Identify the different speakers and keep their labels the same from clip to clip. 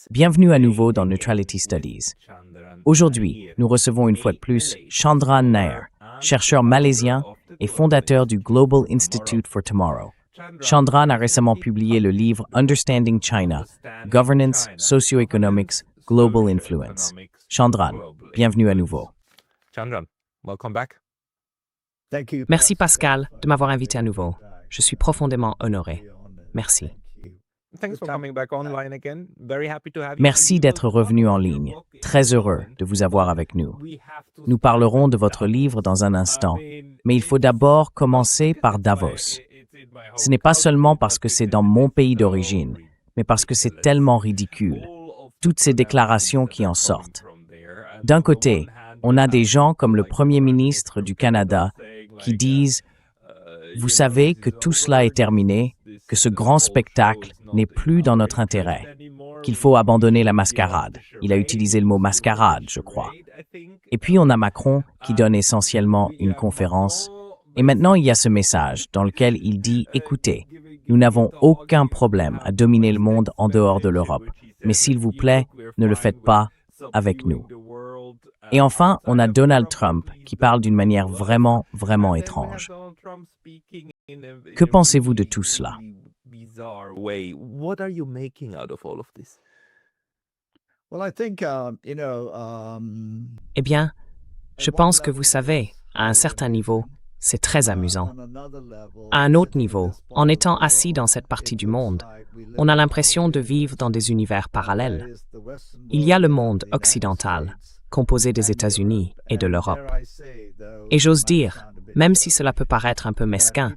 Speaker 1: Bienvenue à nouveau dans Neutrality Studies. Aujourd'hui, nous recevons une fois de plus Chandran Nair, chercheur malaisien et fondateur du Global Institute for Tomorrow. Chandran a récemment publié le livre Understanding China, Governance, Socioeconomics, Global Influence. Chandran, bienvenue à nouveau.
Speaker 2: Chandran, welcome back.
Speaker 3: Merci Pascal de m'avoir invité à nouveau. Je suis profondément honoré. Merci.
Speaker 2: Thanks for coming back online again. Very happy to have you.
Speaker 1: Merci d'être revenu en ligne. Très heureux de vous avoir avec nous. Nous parlerons de votre livre dans un instant, mais il faut d'abord commencer par Davos. Ce n'est pas seulement parce que c'est dans mon pays d'origine, mais parce que c'est tellement ridicule. Toutes ces déclarations qui en sortent. D'un côté, on a des gens comme le Premier ministre du Canada qui disent « Vous savez que tout cela est terminé, que ce grand spectacle n'est plus dans notre intérêt, qu'il faut abandonner la mascarade. » Il a utilisé le mot mascarade, je crois. Et puis on a Macron qui donne essentiellement une conférence. Et maintenant il y a ce message dans lequel il dit « Écoutez, nous n'avons aucun problème à dominer le monde en dehors de l'Europe, mais s'il vous plaît, ne le faites pas avec nous. » Et enfin, on a Donald Trump qui parle d'une manière vraiment, vraiment étrange. Que pensez-vous de tout cela?
Speaker 2: What are you making out of all of this?
Speaker 3: Eh bien, je pense que vous savez, à un certain niveau, c'est très amusant. À un autre niveau, en étant assis dans cette partie du monde, on a l'impression de vivre dans des univers parallèles. Il y a le monde occidental, composé des États-Unis et de l'Europe. Et j'ose dire, même si cela peut paraître un peu mesquin,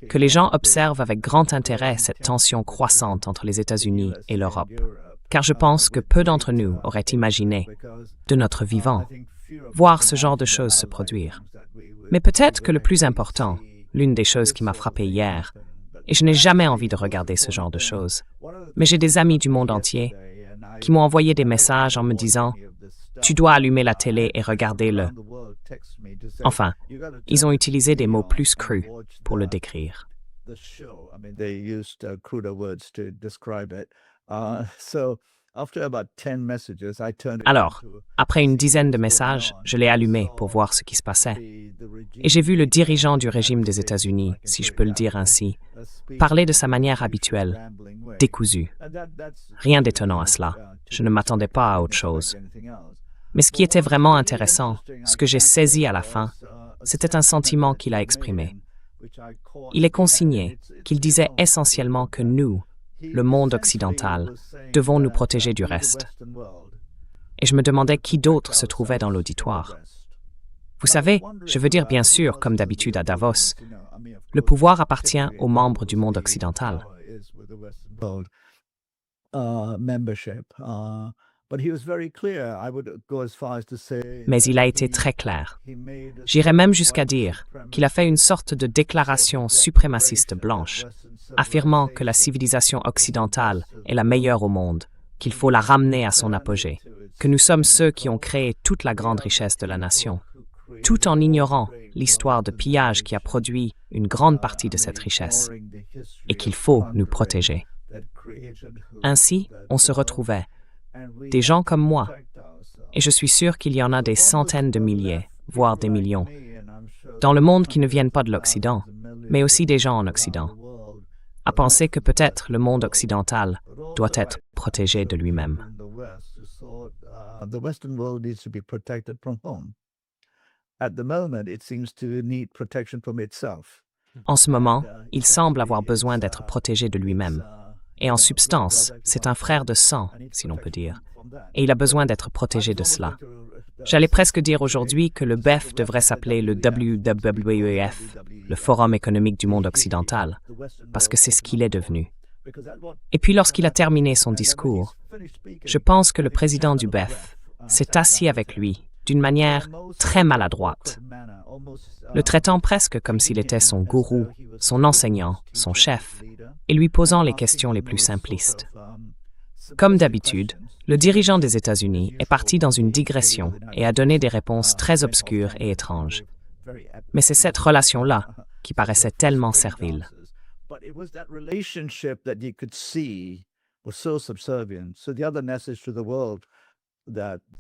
Speaker 3: que les gens observent avec grand intérêt cette tension croissante entre les États-Unis et l'Europe. Car je pense que peu d'entre nous auraient imaginé, de notre vivant, voir ce genre de choses se produire. Mais peut-être que le plus important, l'une des choses qui m'a frappé hier, et je n'ai jamais envie de regarder ce genre de choses, mais j'ai des amis du monde entier qui m'ont envoyé des messages en me disant « Tu dois allumer la télé et regarder-le. » Enfin, ils ont utilisé des mots plus crus pour le décrire. Alors, après une dizaine de messages, je l'ai allumé pour voir ce qui se passait. Et j'ai vu le dirigeant du régime des États-Unis, si je peux le dire ainsi, parler de sa manière habituelle, décousue. Rien d'étonnant à cela. Je ne m'attendais pas à autre chose. Mais ce qui était vraiment intéressant, ce que j'ai saisi à la fin, c'était un sentiment qu'il a exprimé. Il est consigné qu'il disait essentiellement que nous, le monde occidental, devons nous protéger du reste. Et je me demandais qui d'autre se trouvait dans l'auditoire. Vous savez, je veux dire bien sûr, comme d'habitude à Davos, le pouvoir appartient aux membres du monde occidental. Mais il a été très clair. J'irais même jusqu'à dire qu'il a fait une sorte de déclaration suprémaciste blanche, affirmant que la civilisation occidentale est la meilleure au monde, qu'il faut la ramener à son apogée, que nous sommes ceux qui ont créé toute la grande richesse de la nation, tout en ignorant l'histoire de pillage qui a produit une grande partie de cette richesse, et qu'il faut nous protéger. Ainsi, on se retrouvait, des gens comme moi, et je suis sûr qu'il y en a des centaines de milliers, voire des millions, dans le monde qui ne viennent pas de l'Occident, mais aussi des gens en Occident, à penser que peut-être le monde occidental doit être protégé de lui-même. En ce moment, il semble avoir besoin d'être protégé de lui-même. Et en substance, c'est un frère de sang, si l'on peut dire. Et il a besoin d'être protégé de cela. J'allais presque dire aujourd'hui que le BEF devrait s'appeler le WWEF, le Forum économique du monde occidental, parce que c'est ce qu'il est devenu. Et puis lorsqu'il a terminé son discours, je pense que le président du BEF s'est assis avec lui d'une manière très maladroite, le traitant presque comme s'il était son gourou, son enseignant, son chef, et lui posant les questions les plus simplistes. Comme d'habitude, le dirigeant des États-Unis est parti dans une digression et a donné des réponses très obscures et étranges. Mais c'est cette relation-là qui paraissait tellement servile.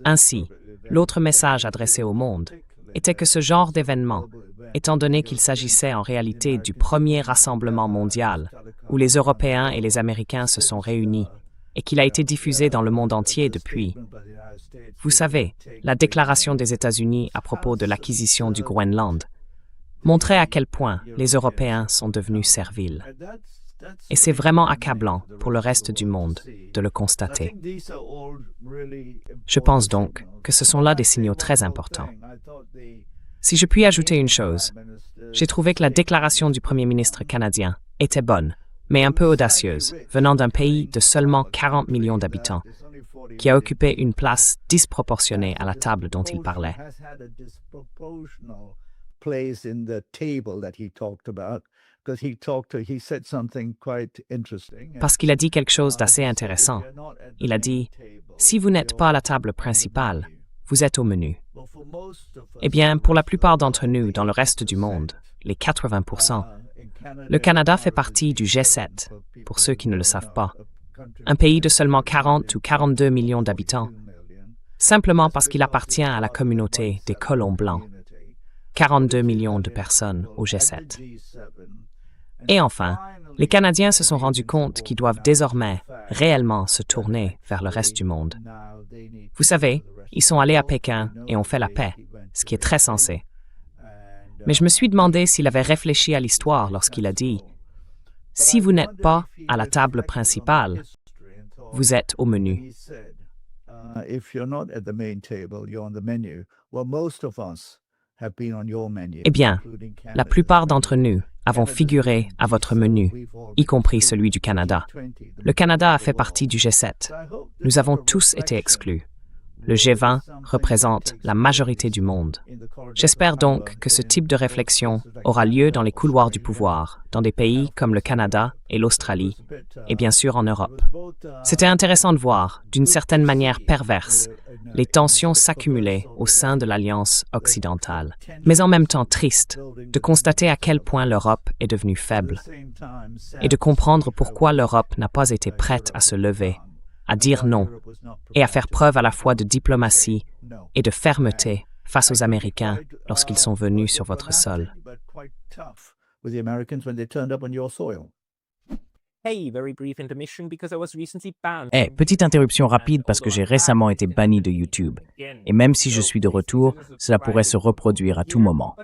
Speaker 3: Ainsi, l'autre message adressé au monde était que ce genre d'événement, étant donné qu'il s'agissait en réalité du premier rassemblement mondial où les Européens et les Américains se sont réunis et qu'il a été diffusé dans le monde entier depuis. Vous savez, la déclaration des États-Unis à propos de l'acquisition du Groenland montrait à quel point les Européens sont devenus serviles. Et c'est vraiment accablant pour le reste du monde de le constater. Je pense donc que ce sont là des signaux très importants. Si je puis ajouter une chose, j'ai trouvé que la déclaration du Premier ministre canadien était bonne, mais un peu audacieuse, venant d'un pays de seulement 40 millions d'habitants, qui a occupé une place disproportionnée à la table dont il parlait. Parce qu'il a dit quelque chose d'assez intéressant. Il a dit « Si vous n'êtes pas à la table principale, vous êtes au menu. » Eh bien, pour la plupart d'entre nous dans le reste du monde, les 80%, le Canada fait partie du G7, pour ceux qui ne le savent pas, un pays de seulement 40 ou 42 millions d'habitants, simplement parce qu'il appartient à la communauté des colons blancs. 42 millions de personnes au G7. Et enfin, les Canadiens se sont rendus compte qu'ils doivent désormais réellement se tourner vers le reste du monde. Vous savez, ils sont allés à Pékin et ont fait la paix, ce qui est très sensé. Mais je me suis demandé s'il avait réfléchi à l'histoire lorsqu'il a dit « Si vous n'êtes pas à la table principale, vous êtes au menu. » Eh bien, la plupart d'entre nous avons figuré à votre menu, y compris celui du Canada. Le Canada a fait partie du G7. Nous avons tous été exclus. Le G20 représente la majorité du monde. J'espère donc que ce type de réflexion aura lieu dans les couloirs du pouvoir, dans des pays comme le Canada et l'Australie, et bien sûr en Europe. C'était intéressant de voir, d'une certaine manière perverse, les tensions s'accumuler au sein de l'Alliance occidentale, mais en même temps triste de constater à quel point l'Europe est devenue faible et de comprendre pourquoi l'Europe n'a pas été prête à se lever, à dire non et à faire preuve à la fois de diplomatie et de fermeté face aux Américains lorsqu'ils sont venus sur votre sol.
Speaker 1: Petite interruption rapide parce que j'ai récemment été banni de YouTube. Et même si je suis de retour, cela pourrait se reproduire à tout moment.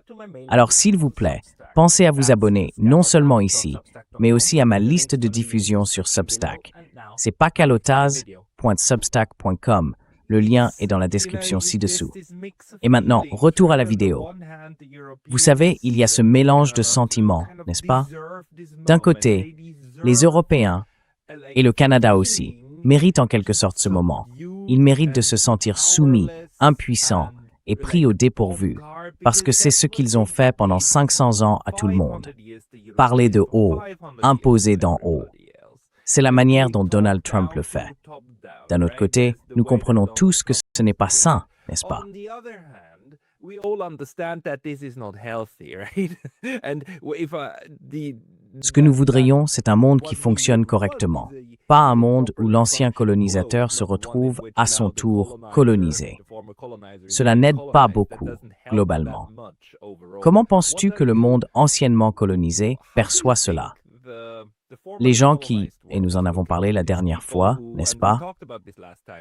Speaker 1: Alors s'il vous plaît, pensez à vous abonner non seulement ici, mais aussi à ma liste de diffusion sur Substack. C'est pacalotaz.substack.com. Le lien est dans la description ci-dessous. Et maintenant, retour à la vidéo. Vous savez, il y a ce mélange de sentiments, n'est-ce pas? D'un côté, les Européens, et le Canada aussi, méritent en quelque sorte ce moment. Ils méritent de se sentir soumis, impuissants et pris au dépourvu, parce que c'est ce qu'ils ont fait pendant 500 ans à tout le monde. Parler de haut, imposer d'en haut. C'est la manière dont Donald Trump le fait. D'un autre côté, nous comprenons tous que ce n'est pas sain, n'est-ce pas? Ce que nous voudrions, c'est un monde qui fonctionne correctement, pas un monde où l'ancien colonisateur se retrouve à son tour colonisé. Cela n'aide pas beaucoup, globalement. Comment penses-tu que le monde anciennement colonisé perçoit cela? Les gens qui, et nous en avons parlé la dernière fois, n'est-ce pas,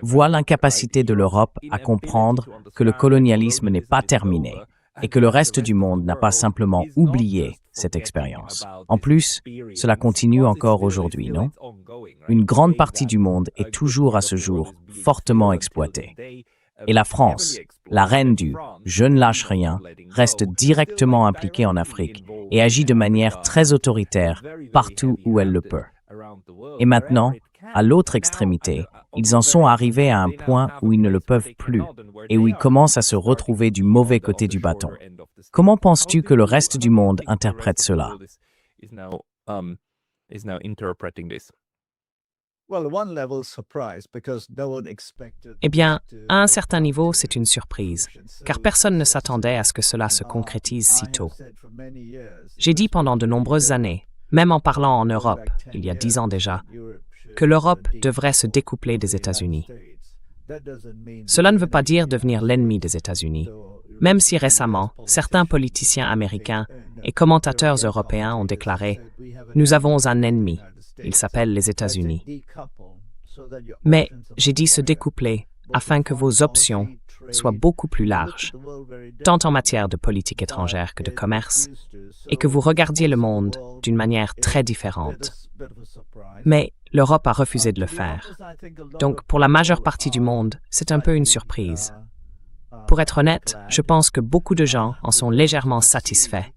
Speaker 1: voient l'incapacité de l'Europe à comprendre que le colonialisme n'est pas terminé et que le reste du monde n'a pas simplement oublié cette expérience. En plus, cela continue encore aujourd'hui, non? Une grande partie du monde est toujours à ce jour fortement exploitée. Et la France, la reine du « je ne lâche rien », reste directement impliquée en Afrique et agit de manière très autoritaire partout où elle le peut. Et maintenant, à l'autre extrémité, ils en sont arrivés à un point où ils ne le peuvent plus et où ils commencent à se retrouver du mauvais côté du bâton. Comment penses-tu que le reste du monde interprète cela?
Speaker 3: Eh bien, à un certain niveau, c'est une surprise, car personne ne s'attendait à ce que cela se concrétise si tôt. J'ai dit pendant de nombreuses années, même en parlant en Europe, il y a 10 ans déjà, que l'Europe devrait se découpler des États-Unis. Cela ne veut pas dire devenir l'ennemi des États-Unis, même si récemment, certains politiciens américains et commentateurs européens ont déclaré « Nous avons un ennemi, il s'appelle les États-Unis ». Mais j'ai dit se découpler afin que vos options soient beaucoup plus larges, tant en matière de politique étrangère que de commerce, et que vous regardiez le monde d'une manière très différente. Mais l'Europe a refusé de le faire. Donc, pour la majeure partie du monde, c'est un peu une surprise. Pour être honnête, je pense que beaucoup de gens en sont légèrement satisfaits,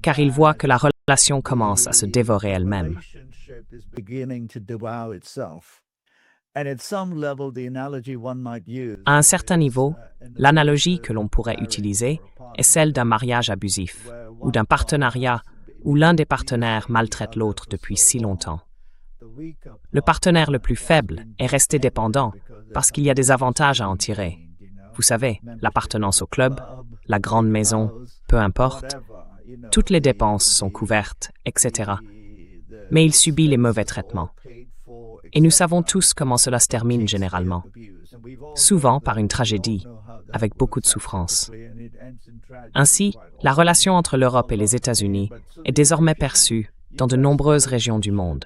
Speaker 3: car ils voient que la relation commence à se dévorer elle-même. À un certain niveau, l'analogie que l'on pourrait utiliser est celle d'un mariage abusif ou d'un partenariat où l'un des partenaires maltraite l'autre depuis si longtemps. Le partenaire le plus faible est resté dépendant parce qu'il y a des avantages à en tirer. Vous savez, l'appartenance au club, la grande maison, peu importe, toutes les dépenses sont couvertes, etc. Mais il subit les mauvais traitements. Et nous savons tous comment cela se termine généralement. Souvent par une tragédie, avec beaucoup de souffrance. Ainsi, la relation entre l'Europe et les États-Unis est désormais perçue dans de nombreuses régions du monde.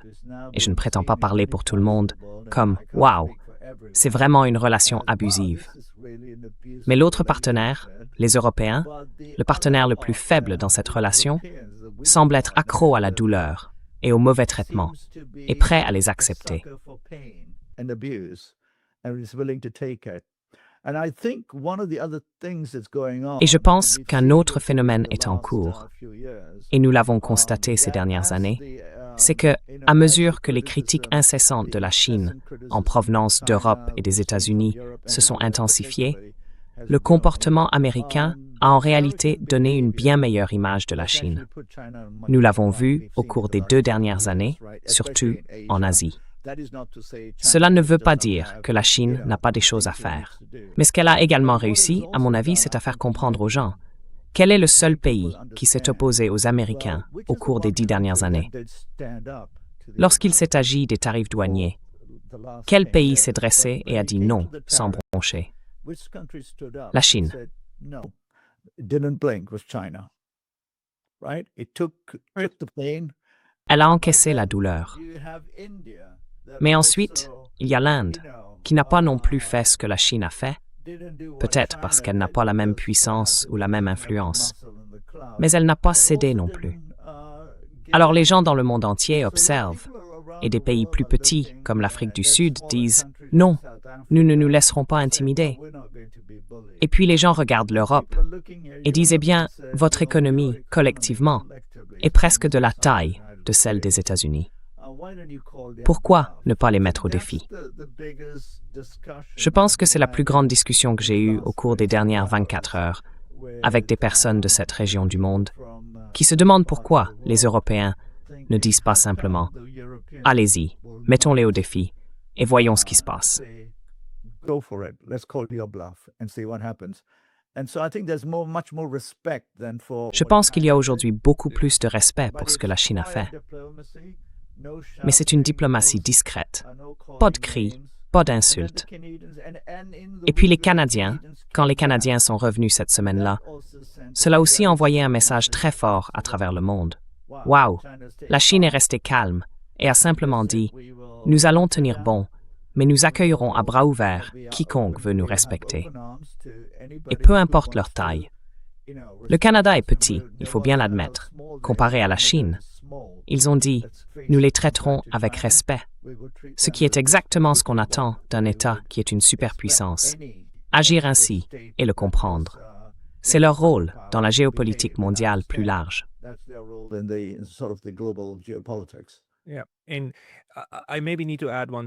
Speaker 3: Et je ne prétends pas parler pour tout le monde, comme « Wow, c'est vraiment une relation abusive ». Mais l'autre partenaire, les Européens, le partenaire le plus faible dans cette relation, semble être accro à la douleur et au mauvais traitement, et prêt à les accepter. Et je pense qu'un autre phénomène est en cours, et nous l'avons constaté ces dernières années, c'est que, à mesure que les critiques incessantes de la Chine, en provenance d'Europe et des États-Unis, se sont intensifiées, le comportement américain a en réalité donné une bien meilleure image de la Chine. Nous l'avons vu au cours des 2 dernières années, surtout en Asie. Cela ne veut pas dire que la Chine n'a pas des choses à faire. Mais ce qu'elle a également réussi, à mon avis, c'est à faire comprendre aux gens quel est le seul pays qui s'est opposé aux Américains au cours des 10 dernières années. Lorsqu'il s'est agi des tarifs douaniers, quel pays s'est dressé et a dit non sans broncher? La Chine. Elle a encaissé la douleur. Mais ensuite, il y a l'Inde, qui n'a pas non plus fait ce que la Chine a fait, peut-être parce qu'elle n'a pas la même puissance ou la même influence, mais elle n'a pas cédé non plus. Alors les gens dans le monde entier observent, et des pays plus petits, comme l'Afrique du Sud, disent « Non, nous ne nous laisserons pas intimider ». Et puis les gens regardent l'Europe et disent « Eh bien, votre économie, collectivement, est presque de la taille de celle des États-Unis. Pourquoi ne pas les mettre au défi ?» Je pense que c'est la plus grande discussion que j'ai eue au cours des dernières 24 heures avec des personnes de cette région du monde qui se demandent pourquoi les Européens ne disent pas simplement « Allez-y, mettons-les au défi et voyons ce qui se passe. » Je pense qu'il y a aujourd'hui beaucoup plus de respect pour ce que la Chine a fait. Mais c'est une diplomatie discrète. Pas de cris, pas d'insultes. Et puis les Canadiens, quand les Canadiens sont revenus cette semaine-là, cela a aussi envoyé un message très fort à travers le monde. Wow, la Chine est restée calme et a simplement dit « Nous allons tenir bon, mais nous accueillerons à bras ouverts quiconque veut nous respecter. » Et peu importe leur taille. Le Canada est petit, il faut bien l'admettre, comparé à la Chine. Ils ont dit « Nous les traiterons avec respect », ce qui est exactement ce qu'on attend d'un État qui est une superpuissance. Agir ainsi et le comprendre. C'est leur rôle dans la géopolitique mondiale plus large.
Speaker 1: Et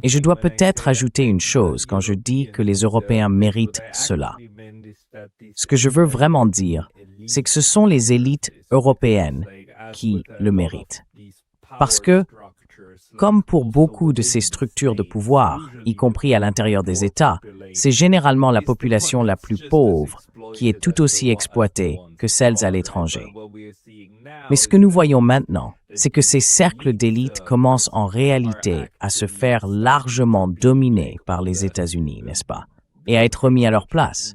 Speaker 1: je dois peut-être ajouter une chose quand je dis que les Européens méritent cela. Ce que je veux vraiment dire, c'est que ce sont les élites européennes qui le méritent. Parce que, comme pour beaucoup de ces structures de pouvoir, y compris à l'intérieur des États, c'est généralement la population la plus pauvre qui est tout aussi exploitée que celles à l'étranger. Mais ce que nous voyons maintenant, c'est que ces cercles d'élite commencent en réalité à se faire largement dominer par les États-Unis, n'est-ce pas? Et à être remis à leur place.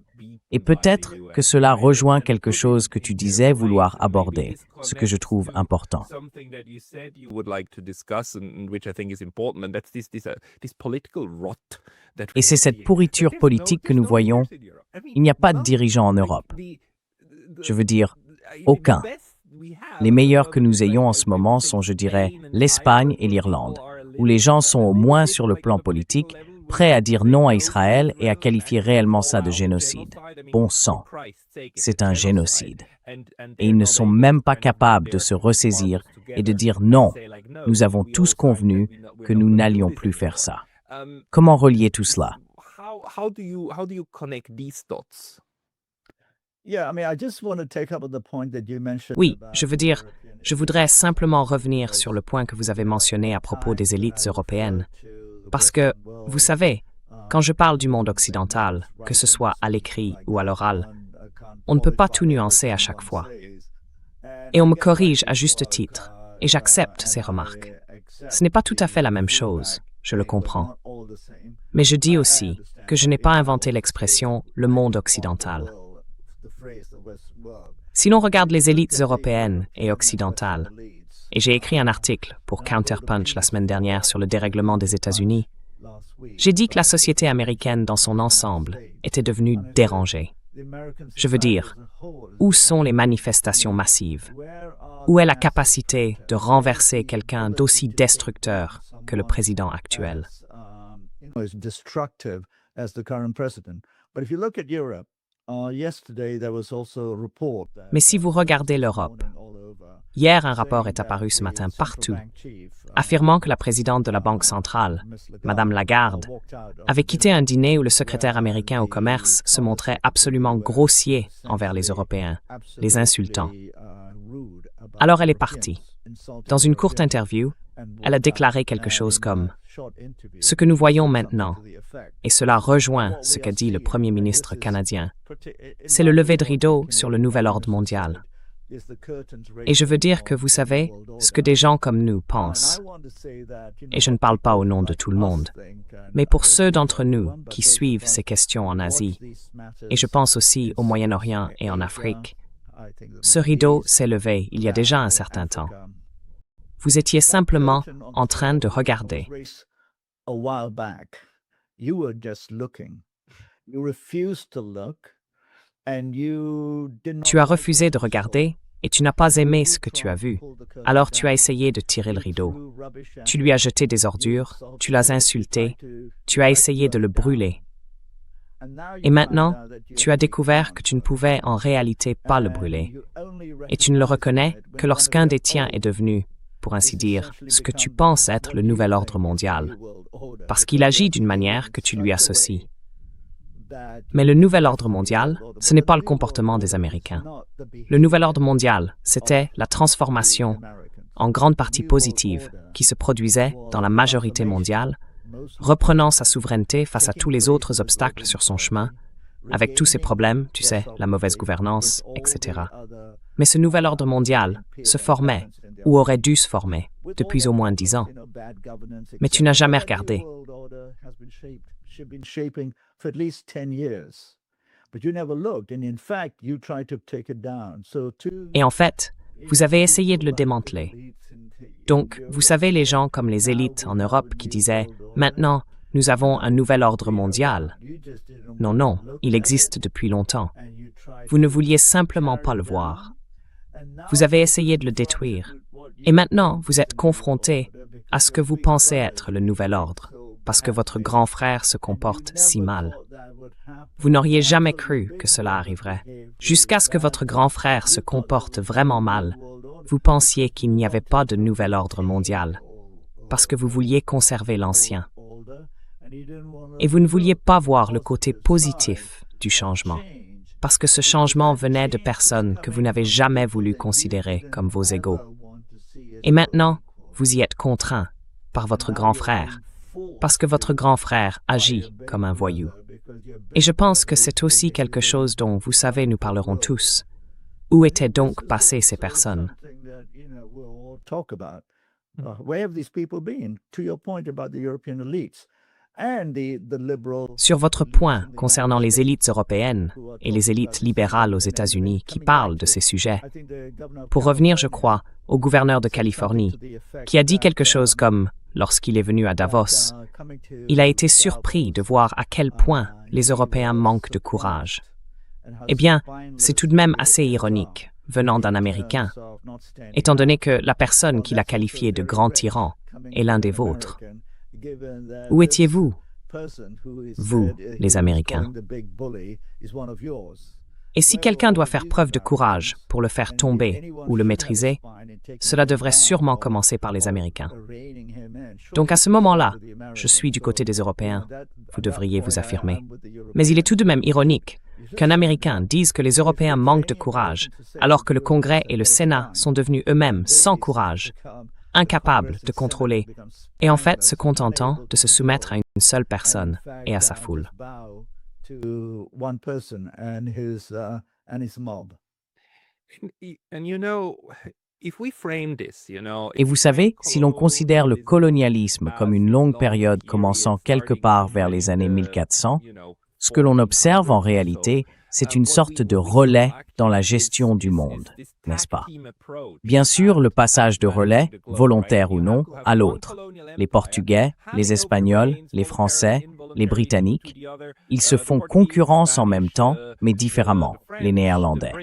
Speaker 1: Et peut-être que cela rejoint quelque chose que tu disais vouloir aborder, ce que je trouve important. Et c'est cette pourriture politique que nous voyons. Il n'y a pas de dirigeants en Europe. Je veux dire, aucun. Les meilleurs que nous ayons en ce moment sont, je dirais, l'Espagne et l'Irlande, où les gens sont au moins sur le plan politique prêts à dire non à Israël et à qualifier réellement ça de génocide. Bon sang, c'est un génocide. Et ils ne sont même pas capables de se ressaisir et de dire non, nous avons tous convenu que nous n'allions plus faire ça. Comment relier tout cela?
Speaker 3: Oui, je veux dire, je voudrais simplement revenir sur le point que vous avez mentionné à propos des élites européennes. Parce que, vous savez, quand je parle du monde occidental, que ce soit à l'écrit ou à l'oral, on ne peut pas tout nuancer à chaque fois. Et on me corrige à juste titre, et j'accepte ces remarques. Ce n'est pas tout à fait la même chose, je le comprends. Mais je dis aussi que je n'ai pas inventé l'expression « le monde occidental ». Si l'on regarde les élites européennes et occidentales, et j'ai écrit un article pour Counterpunch la semaine dernière sur le dérèglement des États-Unis, j'ai dit que la société américaine dans son ensemble était devenue dérangée. Je veux dire, où sont les manifestations massives? Où est la capacité de renverser quelqu'un d'aussi destructeur que le président actuel? Mais si vous regardez l'Europe, hier un rapport est apparu ce matin partout, affirmant que la présidente de la Banque centrale, Madame Lagarde, avait quitté un dîner où le secrétaire américain au commerce se montrait absolument grossier envers les Européens, les insultant. Alors elle est partie. Dans une courte interview, elle a déclaré quelque chose comme « Ce que nous voyons maintenant, et cela rejoint ce qu'a dit le Premier ministre canadien, c'est le lever de rideau sur le nouvel ordre mondial. Et je veux dire que vous savez ce que des gens comme nous pensent. Et je ne parle pas au nom de tout le monde, mais pour ceux d'entre nous qui suivent ces questions en Asie, et je pense aussi au Moyen-Orient et en Afrique, ce rideau s'est levé il y a déjà un certain temps. Vous étiez simplement en train de regarder. Tu as refusé de regarder et tu n'as pas aimé ce que tu as vu. Alors tu as essayé de tirer le rideau. Tu lui as jeté des ordures, tu l'as insulté, tu as essayé de le brûler. Et maintenant, tu as découvert que tu ne pouvais en réalité pas le brûler. Et tu ne le reconnais que lorsqu'un des tiens est devenu, pour ainsi dire, ce que tu penses être le nouvel ordre mondial, parce qu'il agit d'une manière que tu lui associes. Mais le nouvel ordre mondial, ce n'est pas le comportement des Américains. Le nouvel ordre mondial, c'était la transformation, en grande partie positive, qui se produisait dans la majorité mondiale, reprenant sa souveraineté face à tous les autres obstacles sur son chemin, avec tous ses problèmes, tu sais, la mauvaise gouvernance, etc. Mais ce nouvel ordre mondial se formait, ou aurait dû se former, depuis au moins 10 ans. Mais tu n'as jamais regardé. Et en fait, vous avez essayé de le démanteler. Donc, vous savez les gens comme les élites en Europe qui disaient « Maintenant, nous avons un nouvel ordre mondial ». Non, non, il existe depuis longtemps. Vous ne vouliez simplement pas le voir. Vous avez essayé de le détruire. Et maintenant, vous êtes confronté à ce que vous pensez être le nouvel ordre, parce que votre grand frère se comporte si mal. Vous n'auriez jamais cru que cela arriverait. Jusqu'à ce que votre grand frère se comporte vraiment mal, vous pensiez qu'il n'y avait pas de nouvel ordre mondial, parce que vous vouliez conserver l'ancien. Et vous ne vouliez pas voir le côté positif du changement, parce que ce changement venait de personnes que vous n'avez jamais voulu considérer comme vos égaux. Et maintenant, vous y êtes contraint par votre grand frère, parce que votre grand frère agit comme un voyou. Et je pense que c'est aussi quelque chose dont, vous savez, nous parlerons tous. Où étaient donc passées ces personnes?
Speaker 4: talk about. Where have these people been? To your point about the European elites and the liberal.
Speaker 3: Sur votre point concernant les élites européennes et les élites libérales aux États-Unis qui parlent de ces sujets, pour revenir, je crois, au gouverneur de Californie, qui a dit quelque chose comme, lorsqu'il est venu à Davos, il a été surpris de voir à quel point les Européens manquent de courage. Eh bien, c'est tout de même assez ironique, venant d'un Américain, étant donné que la personne qu'il a qualifié de grand tyran est l'un des vôtres. Où étiez-vous, vous, les Américains? Et si quelqu'un doit faire preuve de courage pour le faire tomber ou le maîtriser, cela devrait sûrement commencer par les Américains. Donc à ce moment-là, je suis du côté des Européens, vous devriez vous affirmer. Mais il est tout de même ironique qu'un Américain dise que les Européens manquent de courage, alors que le Congrès et le Sénat sont devenus eux-mêmes sans courage, incapables de contrôler, et en fait se contentant de se soumettre à une seule personne et à sa foule.
Speaker 4: To one person and his mob.
Speaker 2: And you know, if we frame this, you know,
Speaker 1: Et vous savez, si l'on considère le colonialisme comme une longue période commençant quelque part vers les années 1400, ce que l'on observe en réalité, c'est une sorte de relais dans la gestion du monde, n'est-ce pas? Bien sûr, le passage de relais, volontaire ou non, à l'autre. Les Portugais, les Espagnols, les Français, les Britanniques, ils se font concurrence en même temps, mais différemment, les Néerlandais.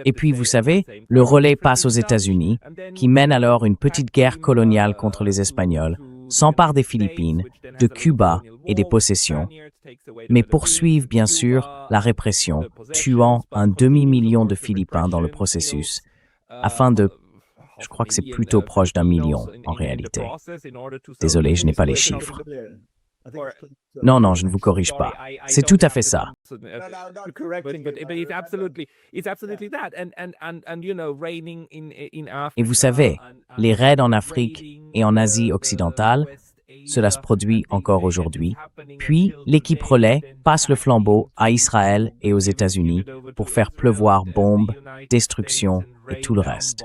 Speaker 1: Et puis, vous savez, le relais passe aux États-Unis, qui mènent alors une petite guerre coloniale contre les Espagnols, s'emparent des Philippines, de Cuba et des possessions, mais poursuivent bien sûr la répression, tuant un demi-million de Philippins dans le processus, afin de... Je crois que c'est plutôt proche d'1 million, en réalité. Désolé, je n'ai pas les chiffres. Non, je ne vous corrige pas. C'est tout à fait ça. Et vous savez, les raids en Afrique et en Asie occidentale, cela se produit encore aujourd'hui. Puis, l'équipe relais passe le flambeau à Israël et aux États-Unis pour faire pleuvoir bombes, destruction et tout le reste.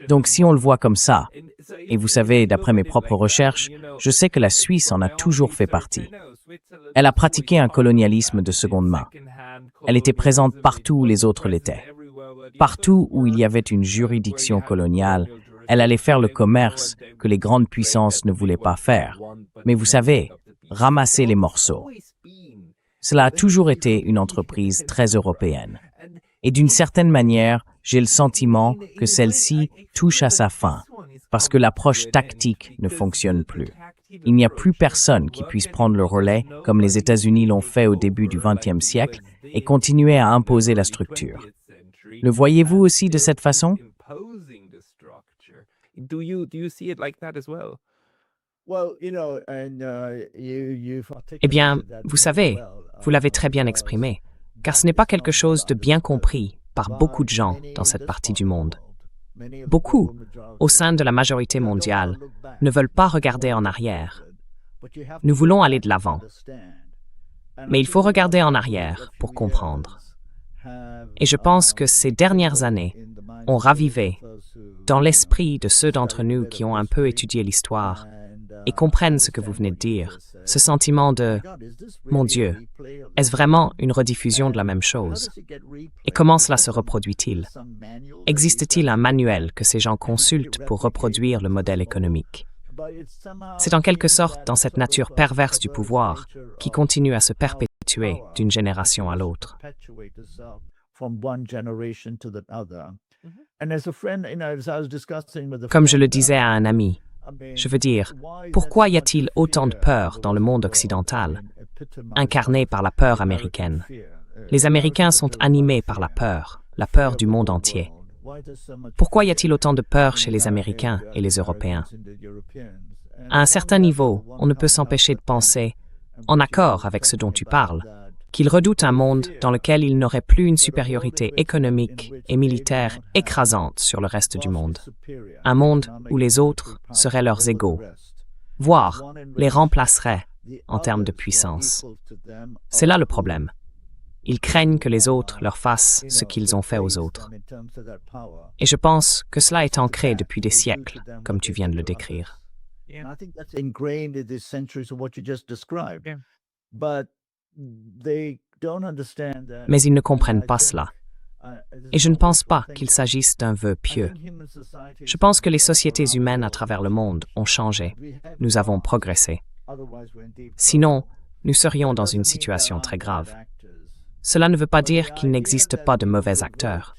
Speaker 1: Donc, si on le voit comme ça, et vous savez, d'après mes propres recherches, je sais que la Suisse en a toujours fait partie. Elle a pratiqué un colonialisme de seconde main. Elle était présente partout où les autres l'étaient. Partout où il y avait une juridiction coloniale, elle allait faire le commerce que les grandes puissances ne voulaient pas faire. Mais vous savez, ramasser les morceaux. Cela a toujours été une entreprise très européenne. Et d'une certaine manière, j'ai le sentiment que celle-ci touche à sa fin, parce que l'approche tactique ne fonctionne plus. Il n'y a plus personne qui puisse prendre le relais comme les États-Unis l'ont fait au début du XXe siècle et continuer à imposer la structure. Le voyez-vous aussi de cette façon?
Speaker 2: Do you see it like that as well?
Speaker 3: Eh bien, vous savez, vous l'avez très bien exprimé, car ce n'est pas quelque chose de bien compris par beaucoup de gens dans cette partie du monde. Beaucoup, au sein de la majorité mondiale, ne veulent pas regarder en arrière. Nous voulons aller de l'avant. Mais il faut regarder en arrière pour comprendre. Et je pense que ces dernières années ont ravivé, dans l'esprit de ceux d'entre nous qui ont un peu étudié l'histoire et comprennent ce que vous venez de dire, ce sentiment de « Mon Dieu, est-ce vraiment une rediffusion de la même chose? Et comment cela se reproduit-il? Existe-t-il un manuel que ces gens consultent pour reproduire le modèle économique? » C'est en quelque sorte dans cette nature perverse du pouvoir qui continue à se perpétuer d'une génération à l'autre. Comme je le disais à un ami, je veux dire, pourquoi y a-t-il autant de peur dans le monde occidental, incarné par la peur américaine? Les Américains sont animés par la peur du monde entier. Pourquoi y a-t-il autant de peur chez les Américains et les Européens? À un certain niveau, on ne peut s'empêcher de penser, en accord avec ce dont tu parles, qu'ils redoutent un monde dans lequel ils n'auraient plus une supériorité économique et militaire écrasante sur le reste du monde. Un monde où les autres seraient leurs égaux, voire les remplaceraient en termes de puissance. C'est là le problème. Ils craignent que les autres leur fassent ce qu'ils ont fait aux autres. Et je pense que cela est ancré depuis des siècles, comme tu viens de le décrire.
Speaker 2: Yeah.
Speaker 4: I think that's ingrained in these centuries of what you just described.
Speaker 2: Yeah.
Speaker 4: But they don't understand that.
Speaker 3: Mais ils ne comprennent pas cela. Et je ne pense pas qu'il
Speaker 4: s'agisse
Speaker 3: s'agisse d'un vœu pieux. Je pense que les sociétés humaines à travers le monde ont changé. Nous avons progressé. Sinon, nous serions dans une situation très grave. Cela ne veut pas dire qu'il n'existe pas de mauvais acteurs.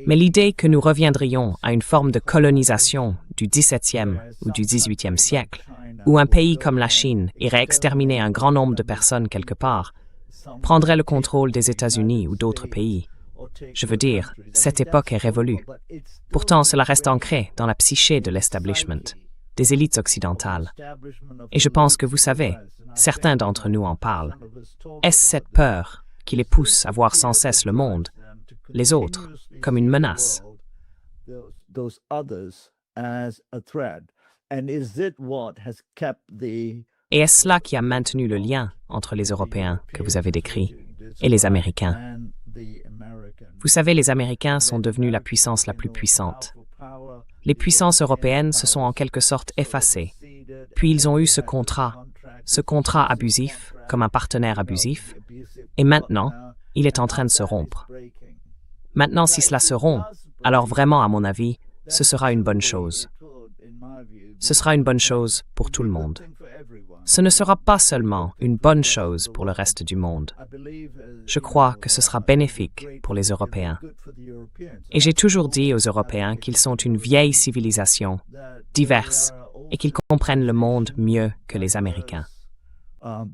Speaker 3: Mais l'idée que nous reviendrions à une forme de colonisation du XVIIe ou du XVIIIe siècle, où un pays comme la Chine irait exterminer un grand nombre de personnes quelque part, prendrait le contrôle des États-Unis ou d'autres pays. Je veux dire, cette époque est révolue. Pourtant, cela reste ancré dans la psyché de l'establishment, des élites occidentales. Et je pense que vous savez, certains d'entre nous en parlent. Est-ce cette peur qui les pousse à voir sans cesse le monde, les autres, comme une menace? Et est-ce cela qui a maintenu le lien entre les Européens que vous avez décrit et les Américains? Vous savez, les Américains sont devenus la puissance la plus puissante. Les puissances européennes se sont en quelque sorte effacées. Puis ils ont eu ce contrat abusif, comme un partenaire abusif, et maintenant, il est en train de se rompre. Maintenant, si cela se rompt, alors vraiment, à mon avis, ce sera une bonne chose. Ce sera une bonne chose pour tout le monde. Ce ne sera pas seulement une bonne chose pour le reste du monde. Je crois que ce sera bénéfique pour les Européens. Et j'ai toujours dit aux Européens qu'ils sont une vieille civilisation, diverse, et qu'ils comprennent le monde mieux que les Américains.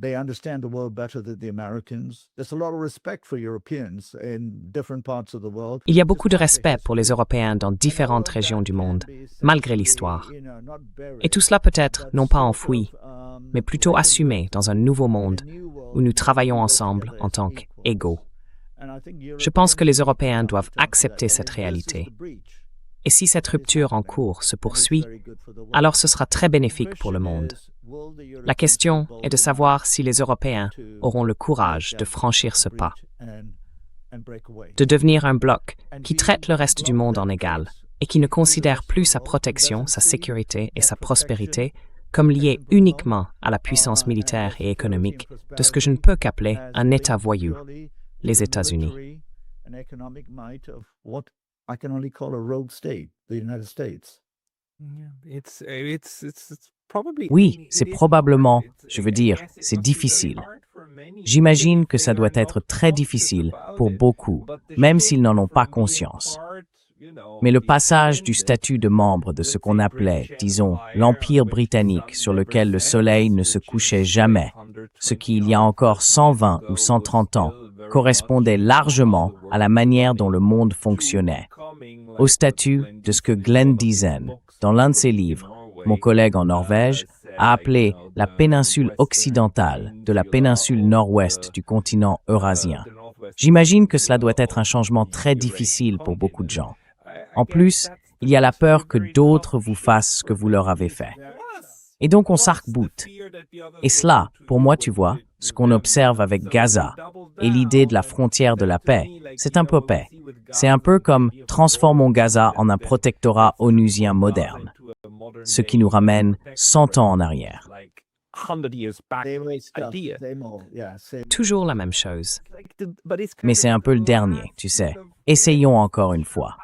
Speaker 4: They understand the world better than the Americans. There's a lot of respect for Europeans in different parts of the world.
Speaker 3: Il y a beaucoup de respect pour les Européens dans différentes régions du monde, malgré l'histoire. Et tout cela peut être non pas enfoui, mais plutôt assumé dans un nouveau monde où nous travaillons ensemble en tant qu'égaux. Je pense que les Européens doivent accepter cette réalité. Et si cette rupture en cours se poursuit, alors ce sera très bénéfique pour le monde. La question est de savoir si les Européens auront le courage de franchir ce pas, de devenir un bloc qui traite le reste du monde en égal et qui ne considère plus sa protection, sa sécurité et sa prospérité comme liées uniquement à la puissance militaire et économique de ce que je ne peux qu'appeler un État voyou, les États-Unis.
Speaker 4: I can only call a rogue state, the United States.
Speaker 1: Oui, c'est probablement, je veux dire, c'est difficile. J'imagine que ça doit être très difficile pour beaucoup, même s'ils n'en ont pas conscience. Mais le passage du statut de membre de ce qu'on appelait, disons, l'Empire britannique sur lequel le soleil ne se couchait jamais, ce qui, il y a encore 120 ou 130 ans, correspondait largement à la manière dont le monde fonctionnait, au statut de ce que Glenn Diesen, dans l'un de ses livres, mon collègue en Norvège, a appelé la péninsule occidentale de la péninsule nord-ouest du continent eurasien. J'imagine que cela doit être un changement très difficile pour beaucoup de gens. En plus, il y a la peur que d'autres vous fassent ce que vous leur avez fait. Et donc on s'arc-boute. Et cela, pour moi, tu vois, ce qu'on observe avec Gaza et l'idée de la frontière de la paix, c'est un peu paix. C'est un peu comme transformons Gaza en un protectorat onusien moderne, ce qui nous ramène 100 ans en arrière.
Speaker 3: Toujours la même chose.
Speaker 1: Mais c'est un peu le dernier, tu sais. Essayons encore une fois.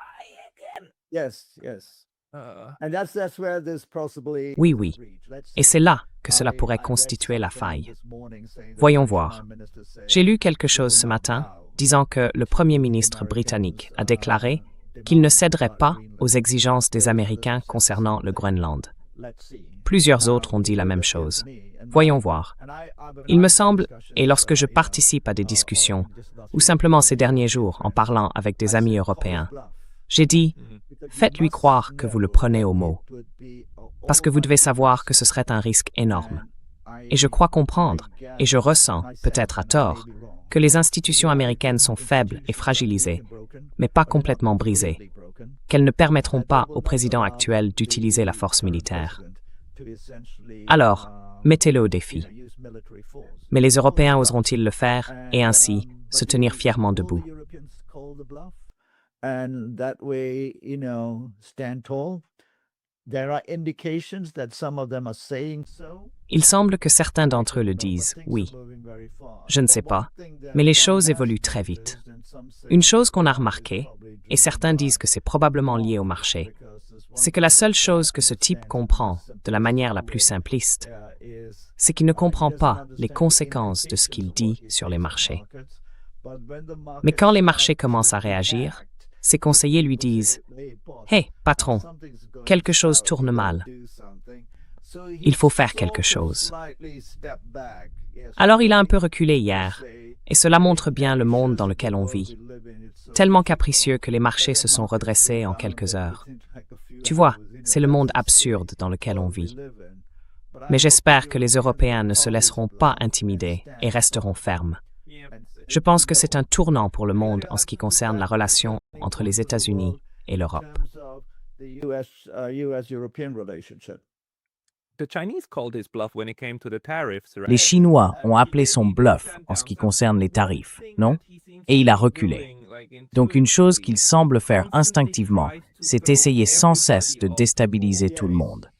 Speaker 3: Oui, oui. Et c'est là que cela pourrait constituer la faille. Voyons voir. J'ai lu quelque chose ce matin disant que le Premier ministre britannique a déclaré qu'il ne céderait pas aux exigences des Américains concernant le Groenland. Plusieurs autres ont dit la même chose. Voyons voir. Il me semble, et lorsque je participe à des discussions, ou simplement ces derniers jours en parlant avec des amis européens, j'ai dit, faites-lui croire que vous le prenez au mot, parce que vous devez savoir que ce serait un risque énorme. Et je crois comprendre, et je ressens, peut-être à tort, que les institutions américaines sont faibles et fragilisées, mais pas complètement brisées, qu'elles ne permettront pas au président actuel d'utiliser la force militaire. Alors, mettez-le au défi. Mais les Européens oseront-ils le faire et ainsi se tenir fièrement debout.
Speaker 4: And that way, stand tall. There are indications that some of them are saying so.
Speaker 3: Il semble que certains d'entre eux le disent, oui. Je ne sais pas, mais les choses évoluent très vite. Une chose qu'on a remarquée, et certains disent que c'est probablement lié au marché, c'est que la seule chose que ce type comprend de la manière la plus simpliste, c'est qu'il ne comprend pas les conséquences de ce qu'il dit sur les marchés. Mais quand les marchés commencent à réagir, ses conseillers lui disent « Hey, patron, quelque chose tourne mal. Il faut faire quelque chose. » Alors il a un peu reculé hier, et cela montre bien le monde dans lequel on vit. Tellement capricieux que les marchés se sont redressés en quelques heures. Tu vois, c'est le monde absurde dans lequel on vit. Mais j'espère que les Européens ne se laisseront pas intimider et resteront fermes. Je pense que c'est un tournant pour le monde en ce qui concerne la relation entre les États-Unis et l'Europe.
Speaker 1: Les Chinois ont appelé son bluff en ce qui concerne les tarifs, non? Et il a reculé. Donc une chose qu'il semble faire instinctivement, c'est essayer sans cesse de déstabiliser tout le monde.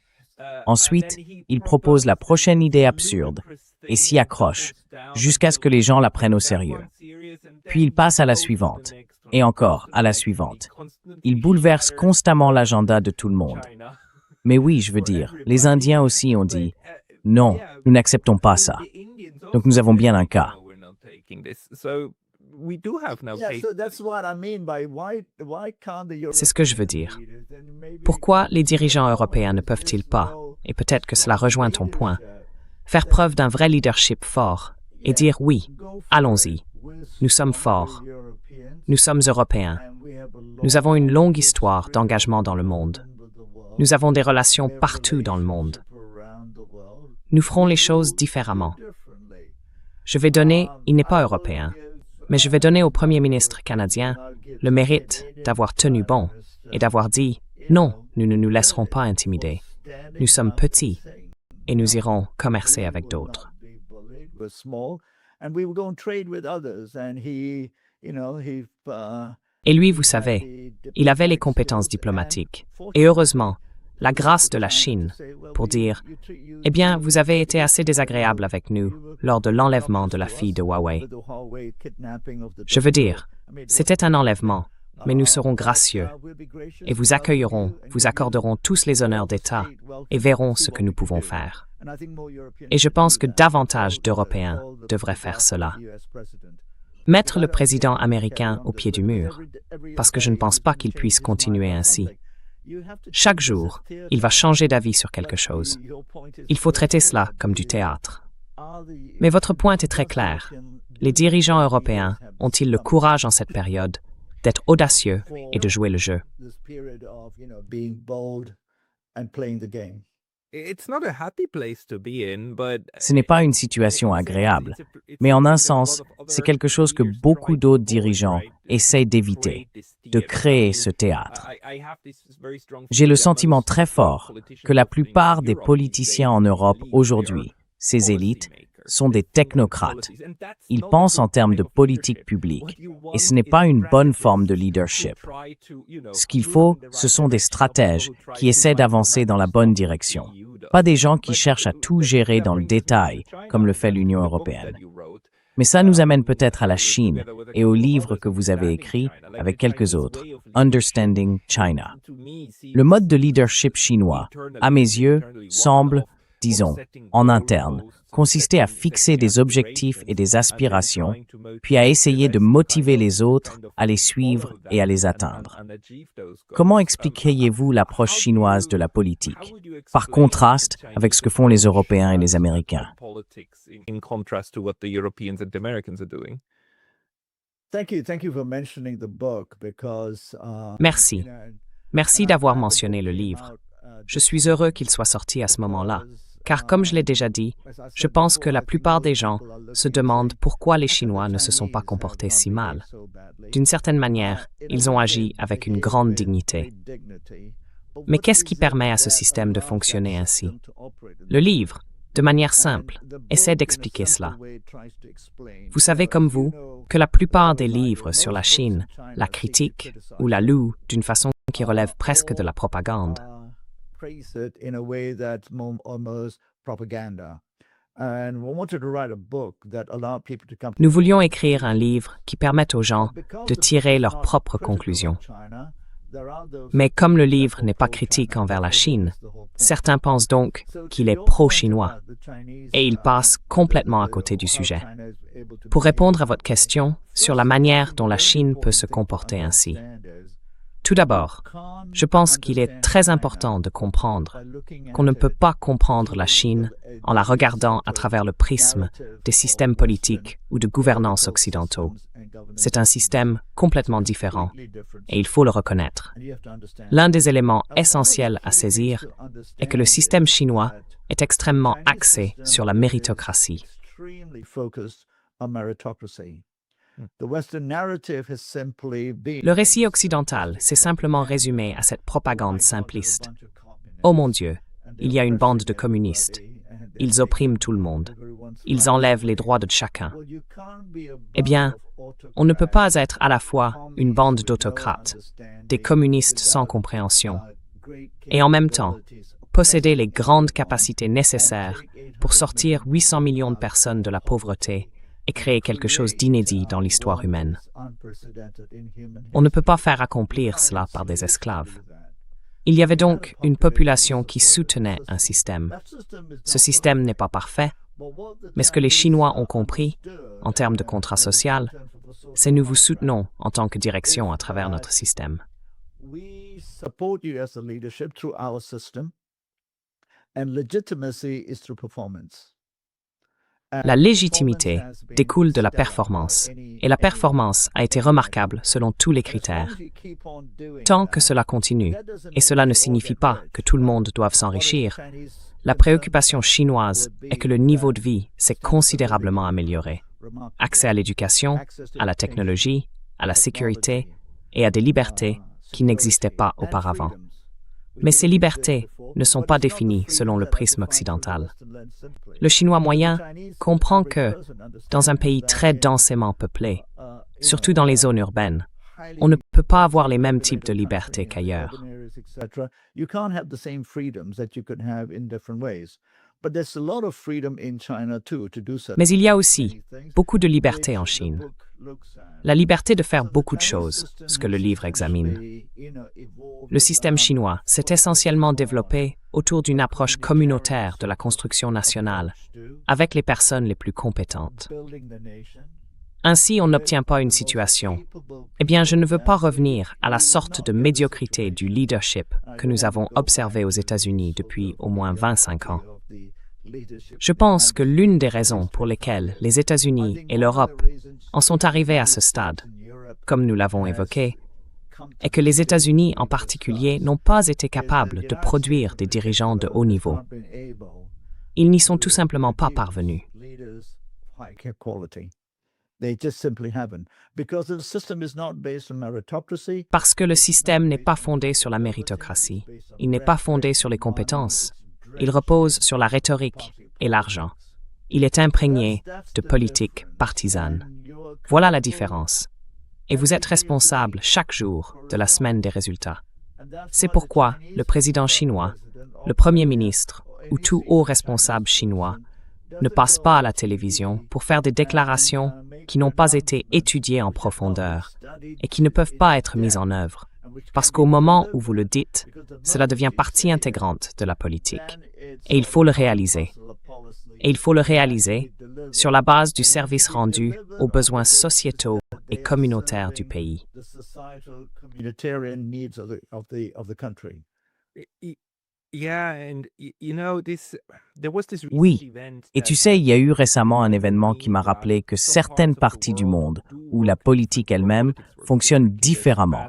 Speaker 1: Ensuite, il propose la prochaine idée absurde et s'y accroche jusqu'à ce que les gens la prennent au sérieux. Puis il passe à la suivante, et encore à la suivante. Il bouleverse constamment l'agenda de tout le monde. Mais oui, je veux dire, les Indiens aussi ont dit « Non, nous n'acceptons pas ça. » Donc nous avons bien un cas.
Speaker 3: C'est ce que je veux dire. Pourquoi les dirigeants européens ne peuvent-ils pas, et peut-être que cela rejoint ton point, faire preuve d'un vrai leadership fort et dire « Oui, allons-y, nous sommes forts, nous sommes Européens, nous avons une longue histoire d'engagement dans le monde, nous avons des relations partout dans le monde, nous ferons les choses différemment. Je vais donner, il n'est pas européen, mais je vais donner au Premier ministre canadien le mérite d'avoir tenu bon et d'avoir dit « Non, nous ne nous laisserons pas intimider. Nous sommes petits et nous irons commercer avec d'autres. » Et lui, vous savez, il avait les compétences diplomatiques. Et heureusement, la grâce de la Chine pour dire « Eh bien, vous avez été assez désagréable avec nous lors de l'enlèvement de la fille de Huawei. » Je veux dire, c'était un enlèvement, mais nous serons gracieux et vous accueillerons, vous accorderons tous les honneurs d'État et verrons ce que nous pouvons faire. Et je pense que davantage d'Européens devraient faire cela. Mettre le président américain au pied du mur, parce que je ne pense pas qu'il puisse continuer ainsi. Chaque jour, il va changer d'avis sur quelque chose. Il faut traiter cela comme du théâtre. Mais votre point est très clair. Les dirigeants européens ont-ils le courage en cette période d'être audacieux et de jouer le jeu?
Speaker 1: Ce n'est pas une situation agréable, mais en un sens, c'est quelque chose que beaucoup d'autres dirigeants essaient d'éviter, de créer ce théâtre. J'ai le sentiment très fort que la plupart des politiciens en Europe aujourd'hui, ces élites, sont des technocrates. Ils pensent en termes de politique publique, et ce n'est pas une bonne forme de leadership. Ce qu'il faut, ce sont des stratèges qui essaient d'avancer dans la bonne direction, pas des gens qui cherchent à tout gérer dans le détail, comme le fait l'Union européenne. Mais ça nous amène peut-être à la Chine et au livre que vous avez écrit avec quelques autres, Understanding China. Le mode de leadership chinois, à mes yeux, semble, disons, en interne, consister à fixer des objectifs et des aspirations, puis à essayer de motiver les autres à les suivre et à les atteindre. Comment expliqueriez-vous l'approche chinoise de la politique, par contraste avec ce que font les Européens et les Américains?
Speaker 3: Merci. Merci d'avoir mentionné le livre. Je suis heureux qu'il soit sorti à ce moment-là. Car comme je l'ai déjà dit, je pense que la plupart des gens se demandent pourquoi les Chinois ne se sont pas comportés si mal. D'une certaine manière, ils ont agi avec une grande dignité. Mais qu'est-ce qui permet à ce système de fonctionner ainsi? Le livre, De manière simple, essaie d'expliquer cela. Vous savez comme vous que la plupart des livres sur la Chine la critiquent ou la louent d'une façon qui relève presque de la propagande. Nous voulions écrire un livre qui permette aux gens de tirer leurs propres conclusions. Mais comme le livre n'est pas critique envers la Chine, certains pensent donc qu'il est pro-chinois et ils passent complètement à côté du sujet. Pour répondre à votre question sur la manière dont la Chine peut se comporter ainsi, tout d'abord, je pense qu'il est très important de comprendre qu'on ne peut pas comprendre la Chine en la regardant à travers le prisme des systèmes politiques ou de gouvernance occidentaux. C'est un système complètement différent et il faut le reconnaître. L'un des éléments essentiels à saisir est que le système chinois est extrêmement axé sur la méritocratie. Le récit occidental s'est simplement résumé à cette propagande simpliste. Oh mon Dieu, il y a une bande de communistes. Ils oppriment tout le monde. Ils enlèvent les droits de chacun. Eh bien, on ne peut pas être à la fois une bande d'autocrates, des communistes sans compréhension, et en même temps posséder les grandes capacités nécessaires pour sortir 800 millions de personnes de la pauvreté et créer quelque chose d'inédit dans l'histoire humaine. On ne peut pas faire accomplir cela par des esclaves. Il y avait donc une population qui soutenait un système. Ce système n'est pas parfait, mais ce que les Chinois ont compris, en termes de contrat social, c'est nous vous soutenons en tant que direction à travers notre système. La légitimité découle de la performance, et la performance a été remarquable selon tous les critères. Tant que cela continue, et cela ne signifie pas que tout le monde doive s'enrichir, la préoccupation chinoise est que le niveau de vie s'est considérablement amélioré. Accès à l'éducation, à la technologie, à la sécurité et à des libertés qui n'existaient pas auparavant. Mais ces libertés ne sont pas définies selon le prisme occidental. Le Chinois moyen comprend que, dans un pays très densément peuplé, surtout dans les zones urbaines, on ne peut pas avoir les mêmes types de libertés qu'ailleurs. Mais il y a aussi beaucoup de liberté en Chine. La liberté de faire beaucoup de choses, ce que le livre examine. Le système chinois s'est essentiellement développé autour d'une approche communautaire de la construction nationale, avec les personnes les plus compétentes. Ainsi, on n'obtient pas une situation. Eh bien, je ne veux pas revenir à la sorte de médiocrité du leadership que nous avons observé aux États-Unis depuis au moins 25 ans. Je pense que l'une des raisons pour lesquelles les États-Unis et l'Europe en sont arrivés à ce stade, comme nous l'avons évoqué, est que les États-Unis en particulier n'ont pas été capables de produire des dirigeants de haut niveau. Ils n'y sont tout simplement pas parvenus. Parce que le système n'est pas fondé sur la méritocratie, il n'est pas fondé sur les compétences, il repose sur la rhétorique et l'argent. Il est imprégné de politique partisane. Voilà la différence. Et vous êtes responsable chaque jour de la semaine des résultats. C'est pourquoi le président chinois, le premier ministre ou tout haut responsable chinois ne passe pas à la télévision pour faire des déclarations qui n'ont pas été étudiées en profondeur et qui ne peuvent pas être mises en œuvre. Parce qu'au moment où vous le dites, cela devient partie intégrante de la politique. Et il faut le réaliser. Et il faut le réaliser sur la base du service rendu aux besoins sociétaux et communautaires du pays.
Speaker 1: Oui, et tu sais, il y a eu récemment un événement qui m'a rappelé que certaines parties du monde, où la politique elle-même, fonctionne différemment.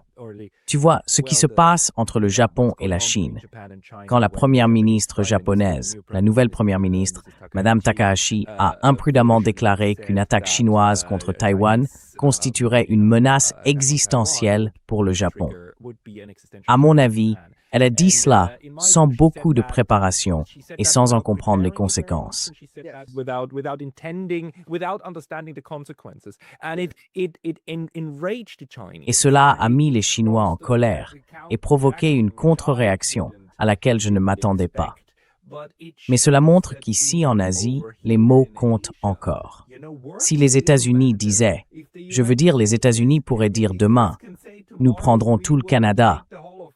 Speaker 1: Tu vois, ce qui se passe entre le Japon et la Chine. Quand la première ministre japonaise, la nouvelle première ministre, Madame Takahashi, a imprudemment déclaré qu'une attaque chinoise contre Taïwan constituerait une menace existentielle pour le Japon. À mon avis, Elle a dit cela sans beaucoup de préparation et sans en comprendre les conséquences. Et cela a mis les Chinois en colère et provoqué une contre-réaction à laquelle je ne m'attendais pas. Mais cela montre qu'ici, en Asie, les mots comptent encore. Si les États-Unis disaient, je veux dire, les États-Unis pourraient dire demain, nous prendrons tout le Canada,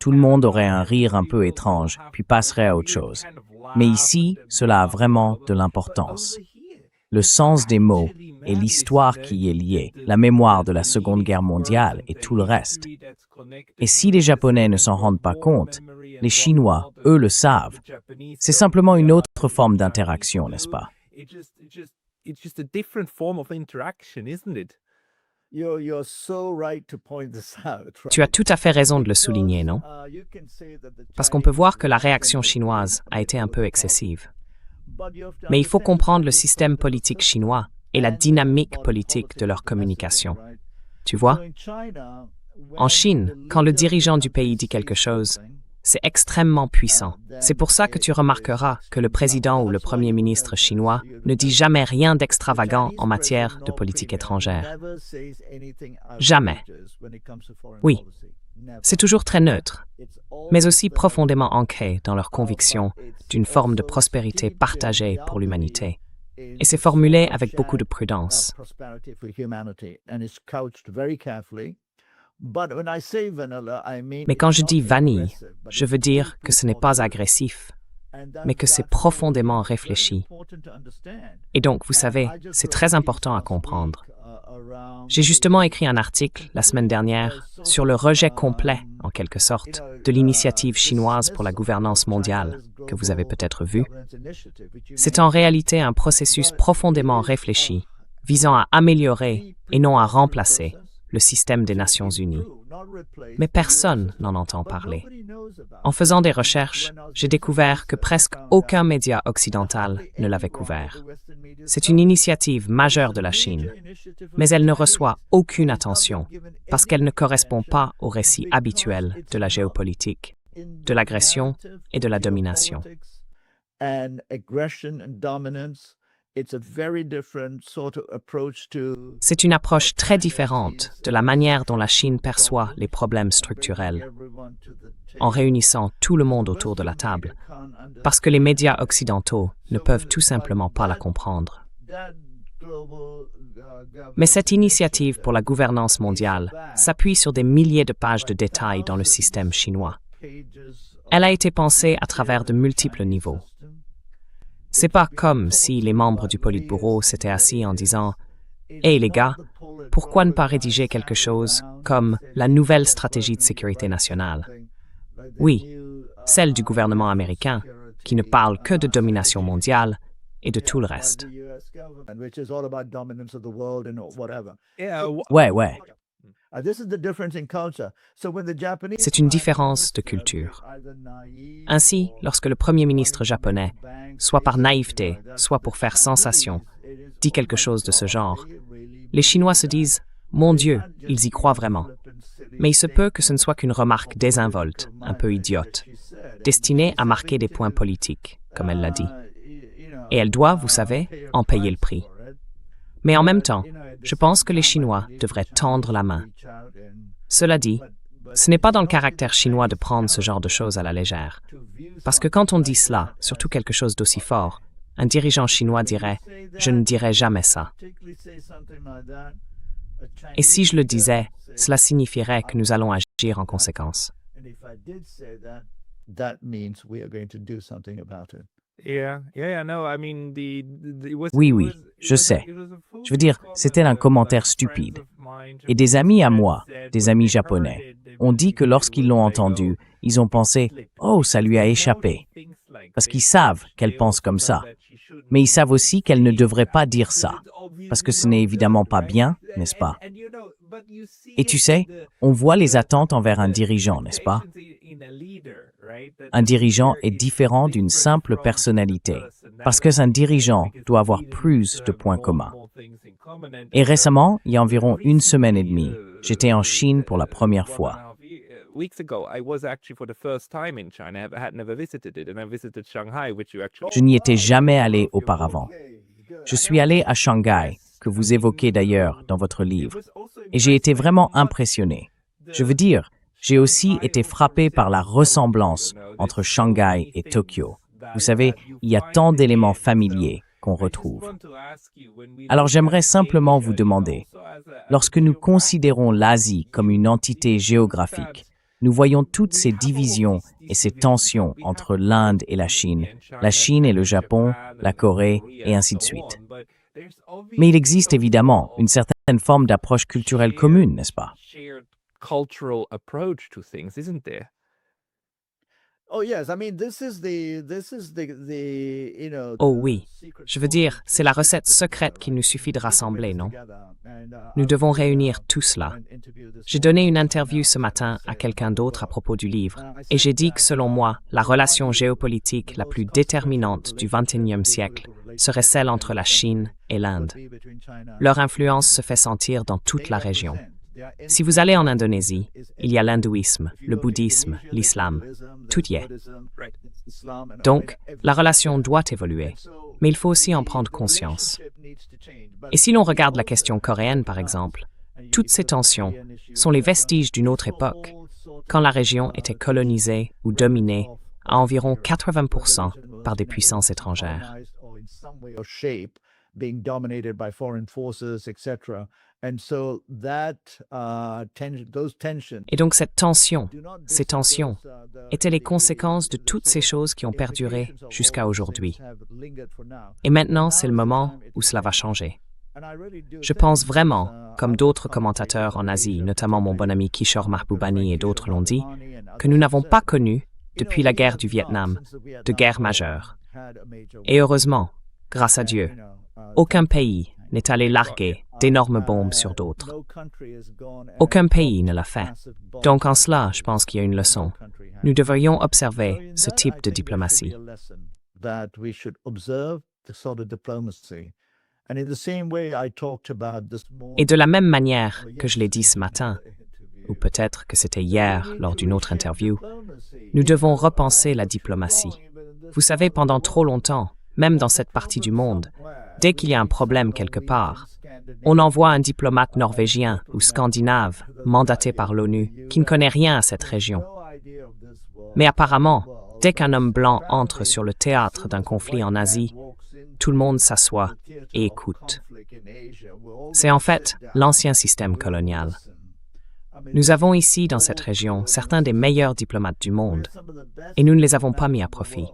Speaker 1: tout le monde aurait un rire un peu étrange, puis passerait à autre chose. Mais ici, cela a vraiment de l'importance. Le sens des mots et l'histoire qui y est liée, la mémoire de la Seconde Guerre mondiale et tout le reste. Et si les Japonais ne s'en rendent pas compte, les Chinois, eux, le savent. C'est simplement une autre forme d'interaction, n'est-ce pas?
Speaker 3: Tu as tout à fait raison de le souligner, non? Parce qu'on peut voir que la réaction chinoise a été un peu excessive. Mais il faut comprendre le système politique chinois et la dynamique politique de leur communication. Tu vois? En Chine, quand le dirigeant du pays dit quelque chose, c'est extrêmement puissant. C'est pour ça que tu remarqueras que le président ou le premier ministre chinois ne dit jamais rien d'extravagant en matière de politique étrangère. Jamais. Oui, c'est toujours très neutre, mais aussi profondément ancré dans leur conviction d'une forme de prospérité partagée pour l'humanité. Et c'est formulé avec beaucoup de prudence. Mais quand je dis vanille, je veux dire que ce n'est pas agressif, mais que c'est profondément réfléchi. Et donc, vous savez, c'est très important à comprendre. J'ai justement écrit un article la semaine dernière sur le rejet complet, en quelque sorte, de l'initiative chinoise pour la gouvernance mondiale, que vous avez peut-être vu. C'est en réalité un processus profondément réfléchi, visant à améliorer et non à remplacer le système des Nations Unies. Mais personne n'en entend parler. En faisant des recherches, j'ai découvert que presque aucun média occidental ne l'avait couvert. C'est une initiative majeure de la Chine, mais elle ne reçoit aucune attention parce qu'elle ne correspond pas au récit habituel de la géopolitique, de l'agression et de la domination. C'est une approche très différente de la manière dont la Chine perçoit les problèmes structurels, en réunissant tout le monde autour de la table, parce que les médias occidentaux ne peuvent tout simplement pas la comprendre. Mais cette initiative pour la gouvernance mondiale s'appuie sur des milliers de pages de détails dans le système chinois. Elle a été pensée à travers de multiples niveaux. C'est pas comme si les membres du Politburo s'étaient assis en disant « Hey les gars, pourquoi ne pas rédiger quelque chose comme la nouvelle stratégie de sécurité nationale ?» Oui, celle du gouvernement américain, qui ne parle que de domination mondiale et de tout le reste.
Speaker 1: Ouais.
Speaker 3: C'est une différence de culture. Ainsi, lorsque le premier ministre japonais, soit par naïveté, soit pour faire sensation, dit quelque chose de ce genre, les Chinois se disent « Mon Dieu, ils y croient vraiment ». Mais il se peut que ce ne soit qu'une remarque désinvolte, un peu idiote, destinée à marquer des points politiques, comme elle l'a dit. Et elle doit, vous savez, en payer le prix. Mais en même temps, je pense que les Chinois devraient tendre la main. Cela dit, ce n'est pas dans le caractère chinois de prendre ce genre de choses à la légère. Parce que quand on dit cela, surtout quelque chose d'aussi fort, un dirigeant chinois dirait « Je ne dirai jamais ça ». Et si je le disais, cela signifierait que nous allons agir en conséquence.
Speaker 1: Oui, je sais. Je veux dire, c'était un commentaire stupide. Et des amis à moi, des amis japonais, ont dit que lorsqu'ils l'ont entendu, ils ont pensé « Oh, ça lui a échappé ». Parce qu'ils savent qu'elle pense comme ça. Mais ils savent aussi qu'elle ne devrait pas dire ça. Parce que ce n'est évidemment pas bien, n'est-ce pas? Et tu sais, on voit les attentes envers un dirigeant, n'est-ce pas? Un dirigeant est différent d'une simple personnalité, parce qu'un dirigeant doit avoir plus de points communs. Et récemment, il y a environ 1 semaine et demie, j'étais en Chine pour la première fois.
Speaker 2: weeks ago, I was actually for the first time in China. I had never visited it, and I visited Shanghai, which you actually.
Speaker 1: Je n'y étais jamais allé auparavant. Je suis allé à Shanghai, que vous évoquez d'ailleurs dans votre livre, et j'ai été vraiment impressionné. Je veux dire, j'ai aussi été frappé par la ressemblance entre Shanghai et Tokyo. Vous savez, il y a tant d'éléments familiers qu'on retrouve. Alors j'aimerais simplement vous demander, lorsque nous considérons l'Asie comme une entité géographique, nous voyons toutes ces divisions et ces tensions entre l'Inde et la Chine et le Japon, la Corée et ainsi de suite. Mais il existe évidemment une certaine forme d'approche culturelle commune, n'est-ce pas?
Speaker 2: Cultural approach to things, isn't there?
Speaker 4: Oh yes, I mean this is the
Speaker 3: Oh oui, je veux dire, c'est la recette secrète qu'il nous suffit de rassembler, non? Nous devons réunir tout cela. J'ai donné une interview ce matin à quelqu'un d'autre à propos du livre, et j'ai dit que selon moi, la relation géopolitique la plus déterminante du XXIe siècle serait celle entre la Chine et l'Inde. Leur influence se fait sentir dans toute la région. Si vous allez en Indonésie, il y a l'hindouisme, le bouddhisme, l'islam, tout y est. Donc, la relation doit évoluer, mais il faut aussi en prendre conscience. Et si l'on regarde la question coréenne, par exemple, toutes ces tensions sont les vestiges d'une autre époque, quand la région était colonisée ou dominée à environ 80% par des puissances étrangères.
Speaker 4: Being dominated by foreign forces, etc. And so that those tensions.
Speaker 3: Et donc ces tensions étaient les conséquences de toutes ces choses qui ont perduré jusqu'à aujourd'hui. Et maintenant, c'est le moment où cela va changer. Je pense vraiment, comme d'autres commentateurs en Asie, notamment mon bon ami Kishore Mahbubani et d'autres l'ont dit, que nous n'avons pas connu, depuis la guerre du Vietnam, de guerre majeure. Et heureusement, grâce à Dieu, aucun pays n'est allé larguer d'énormes bombes sur d'autres. Aucun pays ne l'a fait. Donc en cela, je pense qu'il y a une leçon. Nous devrions observer ce type de diplomatie. Et de la même manière que je l'ai dit ce matin, ou peut-être que c'était hier lors d'une autre interview, nous devons repenser la diplomatie. Vous savez, pendant trop longtemps, même dans cette partie du monde, dès qu'il y a un problème quelque part, on envoie un diplomate norvégien ou scandinave mandaté par l'ONU qui ne connaît rien à cette région. Mais apparemment, dès qu'un homme blanc entre sur le théâtre d'un conflit en Asie, tout le monde s'assoit et écoute. C'est en fait l'ancien système colonial. Nous avons ici, dans cette région, certains des meilleurs diplomates du monde, et nous ne les avons pas mis à profit.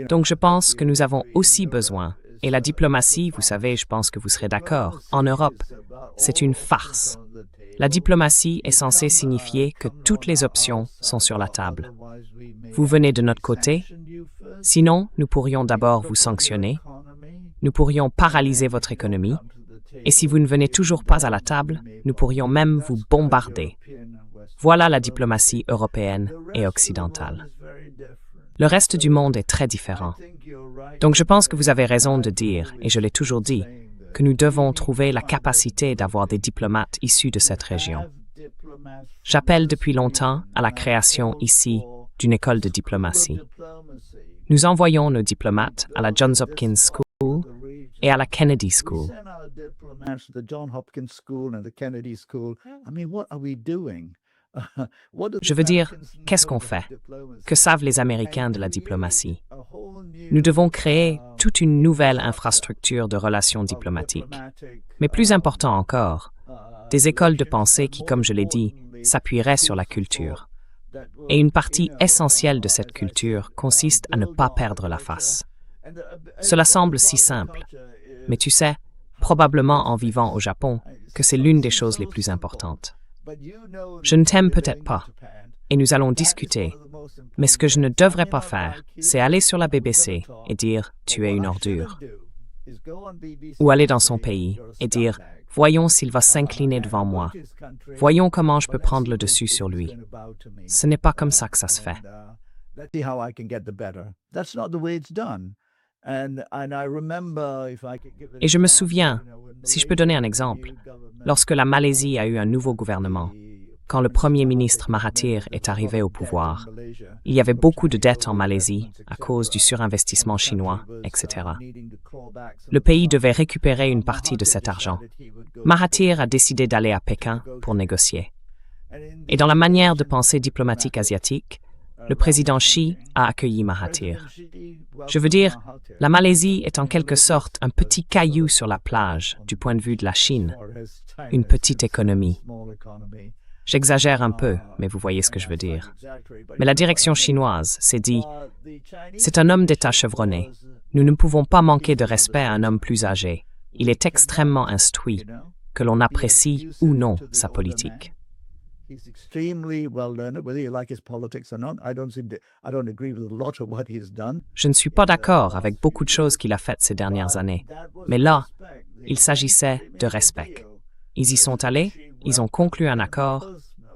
Speaker 3: Donc je pense que nous avons aussi besoin, et la diplomatie, vous savez, je pense que vous serez d'accord, en Europe, c'est une farce. La diplomatie est censée signifier que toutes les options sont sur la table. Vous venez de notre côté, sinon nous pourrions d'abord vous sanctionner, nous pourrions paralyser votre économie, et si vous ne venez toujours pas à la table, nous pourrions même vous bombarder. Voilà la diplomatie européenne et occidentale. Le reste du monde est très différent. Donc je pense que vous avez raison de dire, et je l'ai toujours dit, que nous devons trouver la capacité d'avoir des diplomates issus de cette région. J'appelle depuis longtemps à la création ici d'une école de diplomatie. Nous envoyons nos diplomates à la Johns Hopkins School et à la Kennedy School. Je veux dire, qu'est-ce qu'on fait? Que savent les Américains de la diplomatie? Nous devons créer toute une nouvelle infrastructure de relations diplomatiques. Mais plus important encore, des écoles de pensée qui, comme je l'ai dit, s'appuieraient sur la culture. Et une partie essentielle de cette culture consiste à ne pas perdre la face. Cela semble si simple, mais tu sais, probablement en vivant au Japon, que c'est l'une des choses les plus importantes. Je ne t'aime peut-être pas, et nous allons discuter, mais ce que je ne devrais pas faire, c'est aller sur la BBC et dire « tu es une ordure », ou aller dans son pays et dire « voyons s'il va s'incliner devant moi, voyons comment je peux prendre le dessus sur lui ». Ce n'est pas comme ça que ça se fait. Et je me souviens, si je peux donner un exemple, lorsque la Malaisie a eu un nouveau gouvernement, quand le Premier ministre Mahathir est arrivé au pouvoir, il y avait beaucoup de dettes en Malaisie à cause du surinvestissement chinois, etc. Le pays devait récupérer une partie de cet argent. Mahathir a décidé d'aller à Pékin pour négocier. Et dans la manière de penser diplomatique asiatique, le président Xi a accueilli Mahathir. Je veux dire, la Malaisie est en quelque sorte un petit caillou sur la plage du point de vue de la Chine, une petite économie. J'exagère un peu, mais vous voyez ce que je veux dire. Mais la direction chinoise s'est dit, c'est un homme d'État chevronné. Nous ne pouvons pas manquer de respect à un homme plus âgé. Il est extrêmement instruit, que l'on apprécie ou non sa politique. Je ne suis pas d'accord avec beaucoup de choses qu'il a faites ces dernières années, mais là, il s'agissait de respect. Ils y sont allés, ils ont conclu un accord,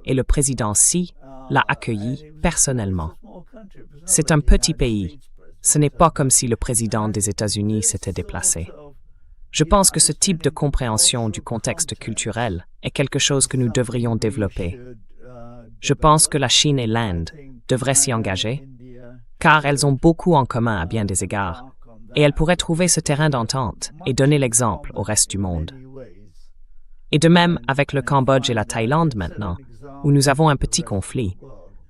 Speaker 3: et le président Xi l'a accueilli personnellement. C'est un petit pays. Ce n'est pas comme si le président des États-Unis s'était déplacé. Je pense que ce type de compréhension du contexte culturel est quelque chose que nous devrions développer. Je pense que la Chine et l'Inde devraient s'y engager, car elles ont beaucoup en commun à bien des égards, et elles pourraient trouver ce terrain d'entente et donner l'exemple au reste du monde. Et de même avec le Cambodge et la Thaïlande maintenant, où nous avons un petit conflit,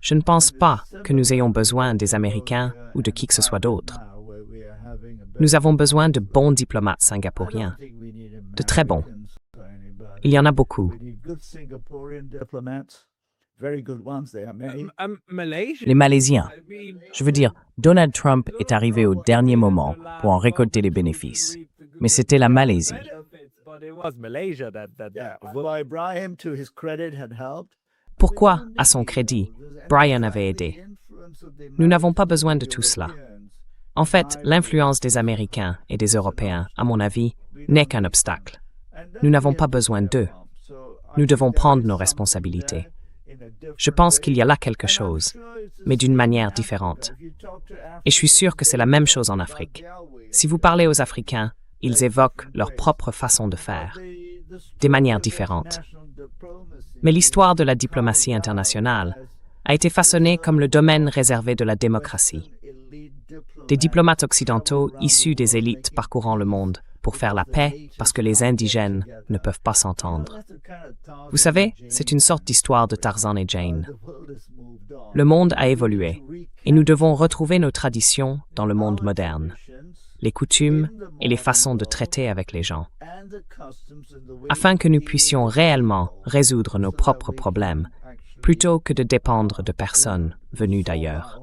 Speaker 3: je ne pense pas que nous ayons besoin des Américains ou de qui que ce soit d'autre. Nous avons besoin de bons diplomates singapouriens, de très bons. Il y en a beaucoup.
Speaker 1: Les Malaisiens. Je veux dire, Donald Trump est arrivé au dernier moment pour en récolter les bénéfices. Mais c'était la Malaisie.
Speaker 3: Pourquoi, à son crédit, Brian avait aidé? Nous n'avons pas besoin de tout cela. En fait, l'influence des Américains et des Européens, à mon avis, n'est qu'un obstacle. Nous n'avons pas besoin d'eux. Nous devons prendre nos responsabilités. Je pense qu'il y a là quelque chose, mais d'une manière différente. Et je suis sûr que c'est la même chose en Afrique. Si vous parlez aux Africains, ils évoquent leur propre façon de faire, des manières différentes. Mais l'histoire de la diplomatie internationale a été façonnée comme le domaine réservé de la démocratie. Des diplomates occidentaux issus des élites parcourant le monde pour faire la paix parce que les indigènes ne peuvent pas s'entendre. Vous savez, c'est une sorte d'histoire de Tarzan et Jane. Le monde a évolué et nous devons retrouver nos traditions dans le monde moderne, les coutumes et les façons de traiter avec les gens, afin que nous puissions réellement résoudre nos propres problèmes plutôt que de dépendre de personnes venues d'ailleurs.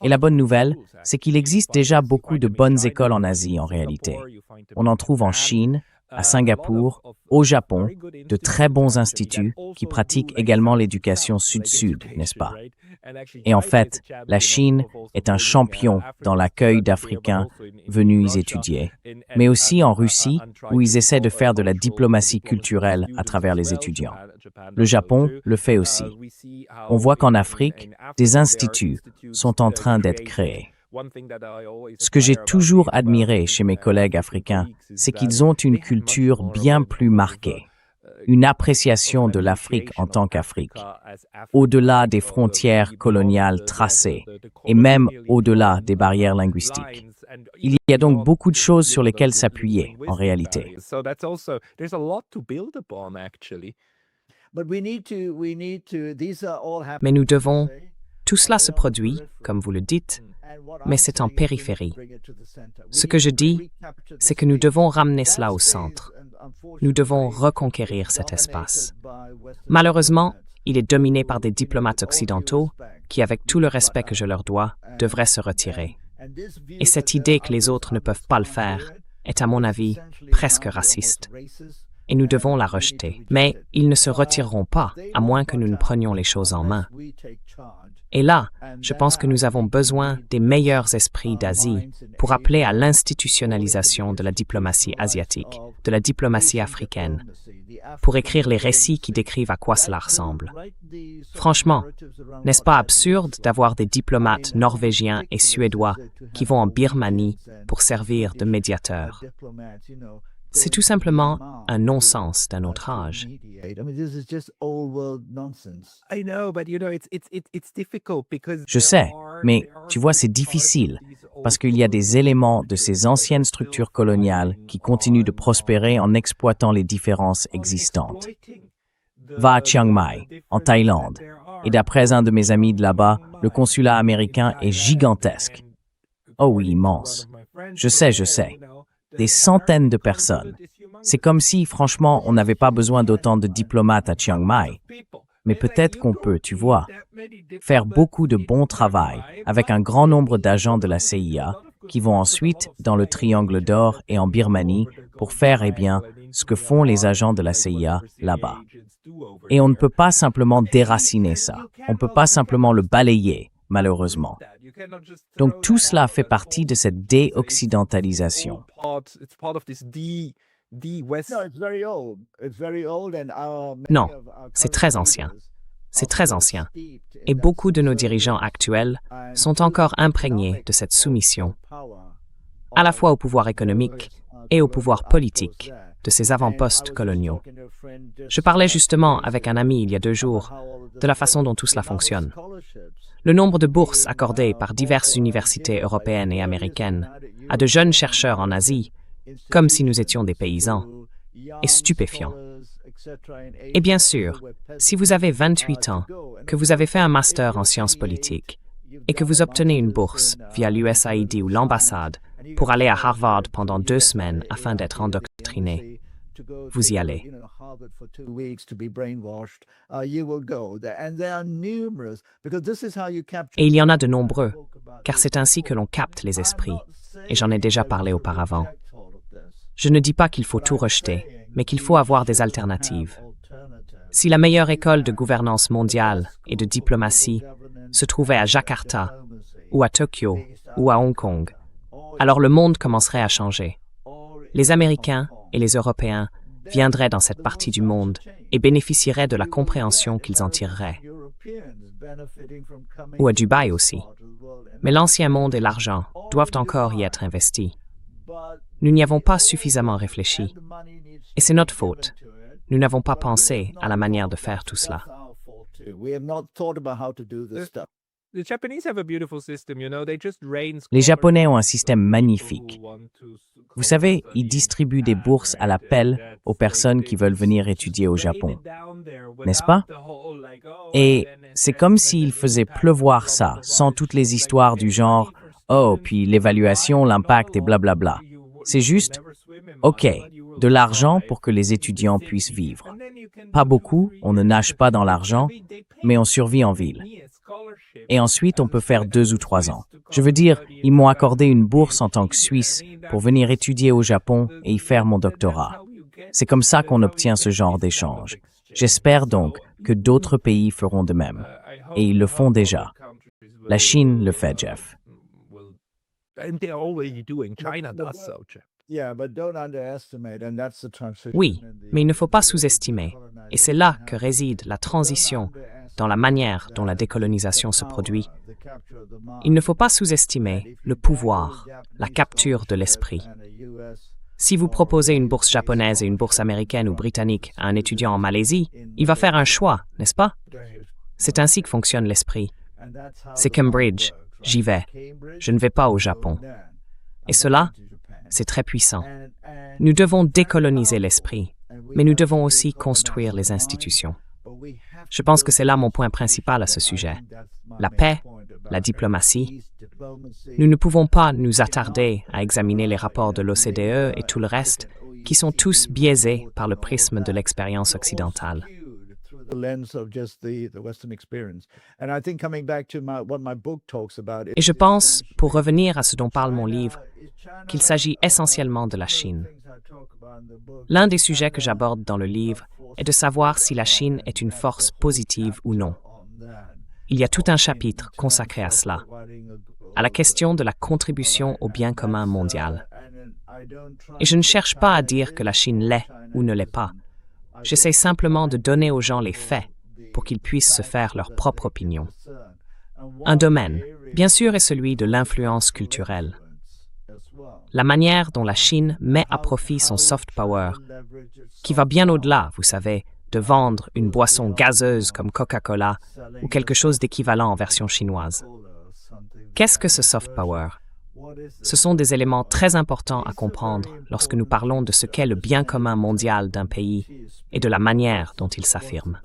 Speaker 1: Et la bonne nouvelle, c'est qu'il existe déjà beaucoup de bonnes écoles en Asie en réalité. On en trouve en Chine, à Singapour, au Japon, de très bons instituts qui pratiquent également l'éducation sud-sud, n'est-ce pas? Et en fait, la Chine est un champion dans l'accueil d'Africains venus y étudier, mais aussi en Russie, où ils essaient de faire de la diplomatie culturelle à travers les étudiants. Le Japon le fait aussi. On voit qu'en Afrique, des instituts sont en train d'être créés. Ce que j'ai toujours admiré chez mes collègues africains, c'est qu'ils ont une culture bien plus marquée, une appréciation de l'Afrique en tant qu'Afrique, au-delà des frontières coloniales tracées et même au-delà des barrières linguistiques. Il y a donc beaucoup de choses sur lesquelles s'appuyer en réalité.
Speaker 3: Mais nous devons, tout cela se produit, comme vous le dites, mais c'est en périphérie. Ce que je dis, c'est que nous devons ramener cela au centre. Nous devons reconquérir cet espace. Malheureusement, il est dominé par des diplomates occidentaux qui, avec tout le respect que je leur dois, devraient se retirer. Et cette idée que les autres ne peuvent pas le faire est, à mon avis, presque raciste. et nous devons la rejeter. Mais ils ne se retireront pas, à moins que nous ne prenions les choses en main. Et là, je pense que nous avons besoin des meilleurs esprits d'Asie pour appeler à l'institutionnalisation de la diplomatie asiatique, de la diplomatie africaine, pour écrire les récits qui décrivent à quoi cela ressemble. Franchement, n'est-ce pas absurde d'avoir des diplomates norvégiens et suédois qui vont en Birmanie pour servir de médiateurs? C'est tout simplement un non-sens d'un autre âge.
Speaker 1: Je sais, mais tu vois, c'est difficile parce qu'il y a des éléments de ces anciennes structures coloniales qui continuent de prospérer en exploitant les différences existantes. Va à Chiang Mai, en Thaïlande, et d'après un de mes amis de là-bas, le consulat américain est gigantesque. Oh oui, immense. Je sais. Des centaines de personnes. C'est comme si, franchement, on n'avait pas besoin d'autant de diplomates à Chiang Mai. Mais peut-être qu'on peut, tu vois, faire beaucoup de bon travail avec un grand nombre d'agents de la CIA qui vont ensuite dans le Triangle d'Or et en Birmanie pour faire, ce que font les agents de la CIA là-bas. Et on ne peut pas simplement déraciner ça. On ne peut pas simplement le balayer, malheureusement. Donc tout cela fait partie de cette déoccidentalisation.
Speaker 3: Non, c'est très ancien. C'est très ancien. Et beaucoup de nos dirigeants actuels sont encore imprégnés de cette soumission, à la fois au pouvoir économique et au pouvoir politique de ces avant-postes coloniaux. Je parlais justement avec un ami il y a 2 jours de la façon dont tout cela fonctionne. Le nombre de bourses accordées par diverses universités européennes et américaines à de jeunes chercheurs en Asie, comme si nous étions des paysans, est stupéfiant. Et bien sûr, si vous avez 28 ans, que vous avez fait un master en sciences politiques et que vous obtenez une bourse via l'USAID ou l'ambassade pour aller à Harvard pendant 2 semaines afin d'être endoctriné, vous y allez. Et il y en a de nombreux, car c'est ainsi que l'on capte les esprits, et j'en ai déjà parlé auparavant. Je ne dis pas qu'il faut tout rejeter, mais qu'il faut avoir des alternatives. Si la meilleure école de gouvernance mondiale et de diplomatie se trouvait à Jakarta, ou à Tokyo, ou à Hong Kong, alors le monde commencerait à changer. Les Américains et les Européens viendraient dans cette partie du monde et bénéficieraient de la compréhension qu'ils en tireraient. Ou à Dubaï aussi. Mais l'ancien monde et l'argent doivent encore y être investis. Nous n'y avons pas suffisamment réfléchi. Et c'est notre faute. Nous n'avons pas pensé à la manière de faire tout cela.
Speaker 1: Les Japonais ont un système magnifique. Vous savez, ils distribuent des bourses à l'appel aux personnes qui veulent venir étudier au Japon. N'est-ce pas? Et c'est comme s'ils faisaient pleuvoir ça, sans toutes les histoires du genre « Oh, puis l'évaluation, l'impact et blablabla ». C'est juste « OK, de l'argent pour que les étudiants puissent vivre. Pas beaucoup, on ne nage pas dans l'argent, mais on survit en ville. Et ensuite, on peut faire 2 ou 3 ans. Je veux dire, ils m'ont accordé une bourse en tant que Suisse pour venir étudier au Japon et y faire mon doctorat. C'est comme ça qu'on obtient ce genre d'échange. J'espère donc que d'autres pays feront de même. Et ils le font déjà. La Chine le fait, Jeff.
Speaker 3: Oui, mais il ne faut pas sous-estimer. Et c'est là que réside la transition dans la manière dont la décolonisation se produit. Il ne faut pas sous-estimer le pouvoir, la capture de l'esprit. Si vous proposez une bourse japonaise et une bourse américaine ou britannique à un étudiant en Malaisie, il va faire un choix, n'est-ce pas? C'est ainsi que fonctionne l'esprit. C'est Cambridge, j'y vais. Je ne vais pas au Japon. Et cela, c'est très puissant. Nous devons décoloniser l'esprit, mais nous devons aussi construire les institutions. Je pense que c'est là mon point principal à ce sujet. La paix, la diplomatie. Nous ne pouvons pas nous attarder à examiner les rapports de l'OCDE et tout le reste, qui sont tous biaisés par le prisme de l'expérience occidentale.
Speaker 4: the lens of just the Western experience. And I think coming back to what my book talks about.
Speaker 3: Et je pense, pour revenir à ce dont parle mon livre, qu'il s'agit essentiellement de la Chine. L'un des sujets que j'aborde dans le livre est de savoir si la Chine est une force positive ou non. Il y a tout un chapitre consacré à cela, à la question de la contribution au bien commun mondial. Et je ne cherche pas à dire que la Chine l'est ou ne l'est pas. J'essaie simplement de donner aux gens les faits pour qu'ils puissent se faire leur propre opinion. Un domaine, bien sûr, est celui de l'influence culturelle. La manière dont la Chine met à profit son soft power, qui va bien au-delà, vous savez, de vendre une boisson gazeuse comme Coca-Cola ou quelque chose d'équivalent en version chinoise. Qu'est-ce que ce soft power? Ce sont des éléments très importants à comprendre lorsque nous parlons de ce qu'est le bien commun mondial d'un pays et de la manière dont il s'affirme.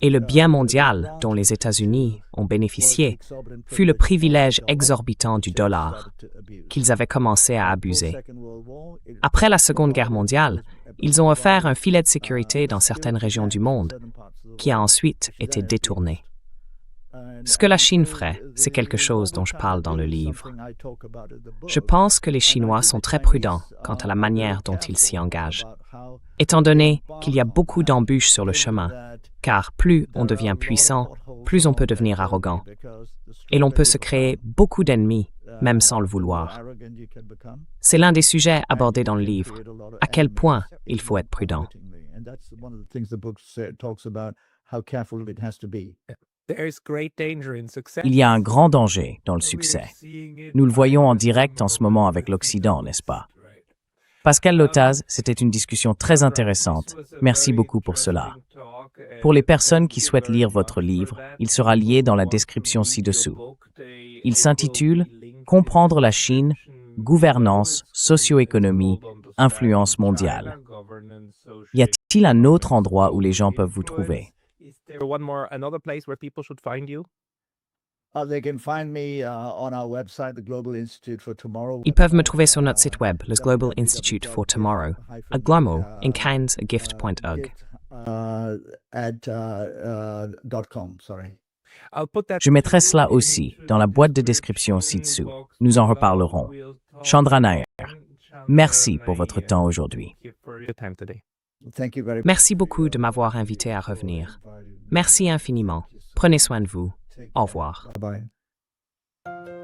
Speaker 3: Et le bien mondial dont les États-Unis ont bénéficié fut le privilège exorbitant du dollar, qu'ils avaient commencé à abuser. Après la Seconde Guerre mondiale, ils ont offert un filet de sécurité dans certaines régions du monde, qui a ensuite été détourné. Ce que la Chine ferait, c'est quelque chose dont je parle dans le livre. Je pense que les Chinois sont très prudents quant à la manière dont ils s'y engagent, étant donné qu'il y a beaucoup d'embûches sur le chemin, car plus on devient puissant, plus on peut devenir arrogant. Et l'on peut se créer beaucoup d'ennemis, même sans le vouloir. C'est l'un des sujets abordés dans le livre, à quel point il faut être prudent.
Speaker 1: Il y a un grand danger dans le succès. Nous le voyons en direct en ce moment avec l'Occident, n'est-ce pas? Pascal Lotaz, c'était une discussion très intéressante. Merci beaucoup pour cela. Pour les personnes qui souhaitent lire votre livre, il sera lié dans la description ci-dessous. Il s'intitule « Comprendre la Chine, gouvernance, socio-économie, influence mondiale ». Y a-t-il un autre endroit où les gens peuvent vous trouver?
Speaker 3: Ils peuvent me trouver sur notre site web, le Global Institute for Tomorrow, à Glamo, in kindsgift.org.
Speaker 1: Je mettrai cela aussi dans la boîte de description ci-dessous. Nous en reparlerons. Chandra Nair, merci pour votre temps aujourd'hui.
Speaker 3: Merci beaucoup de m'avoir invité à revenir. Merci infiniment. Prenez soin de vous. Au revoir.
Speaker 4: Bye-bye.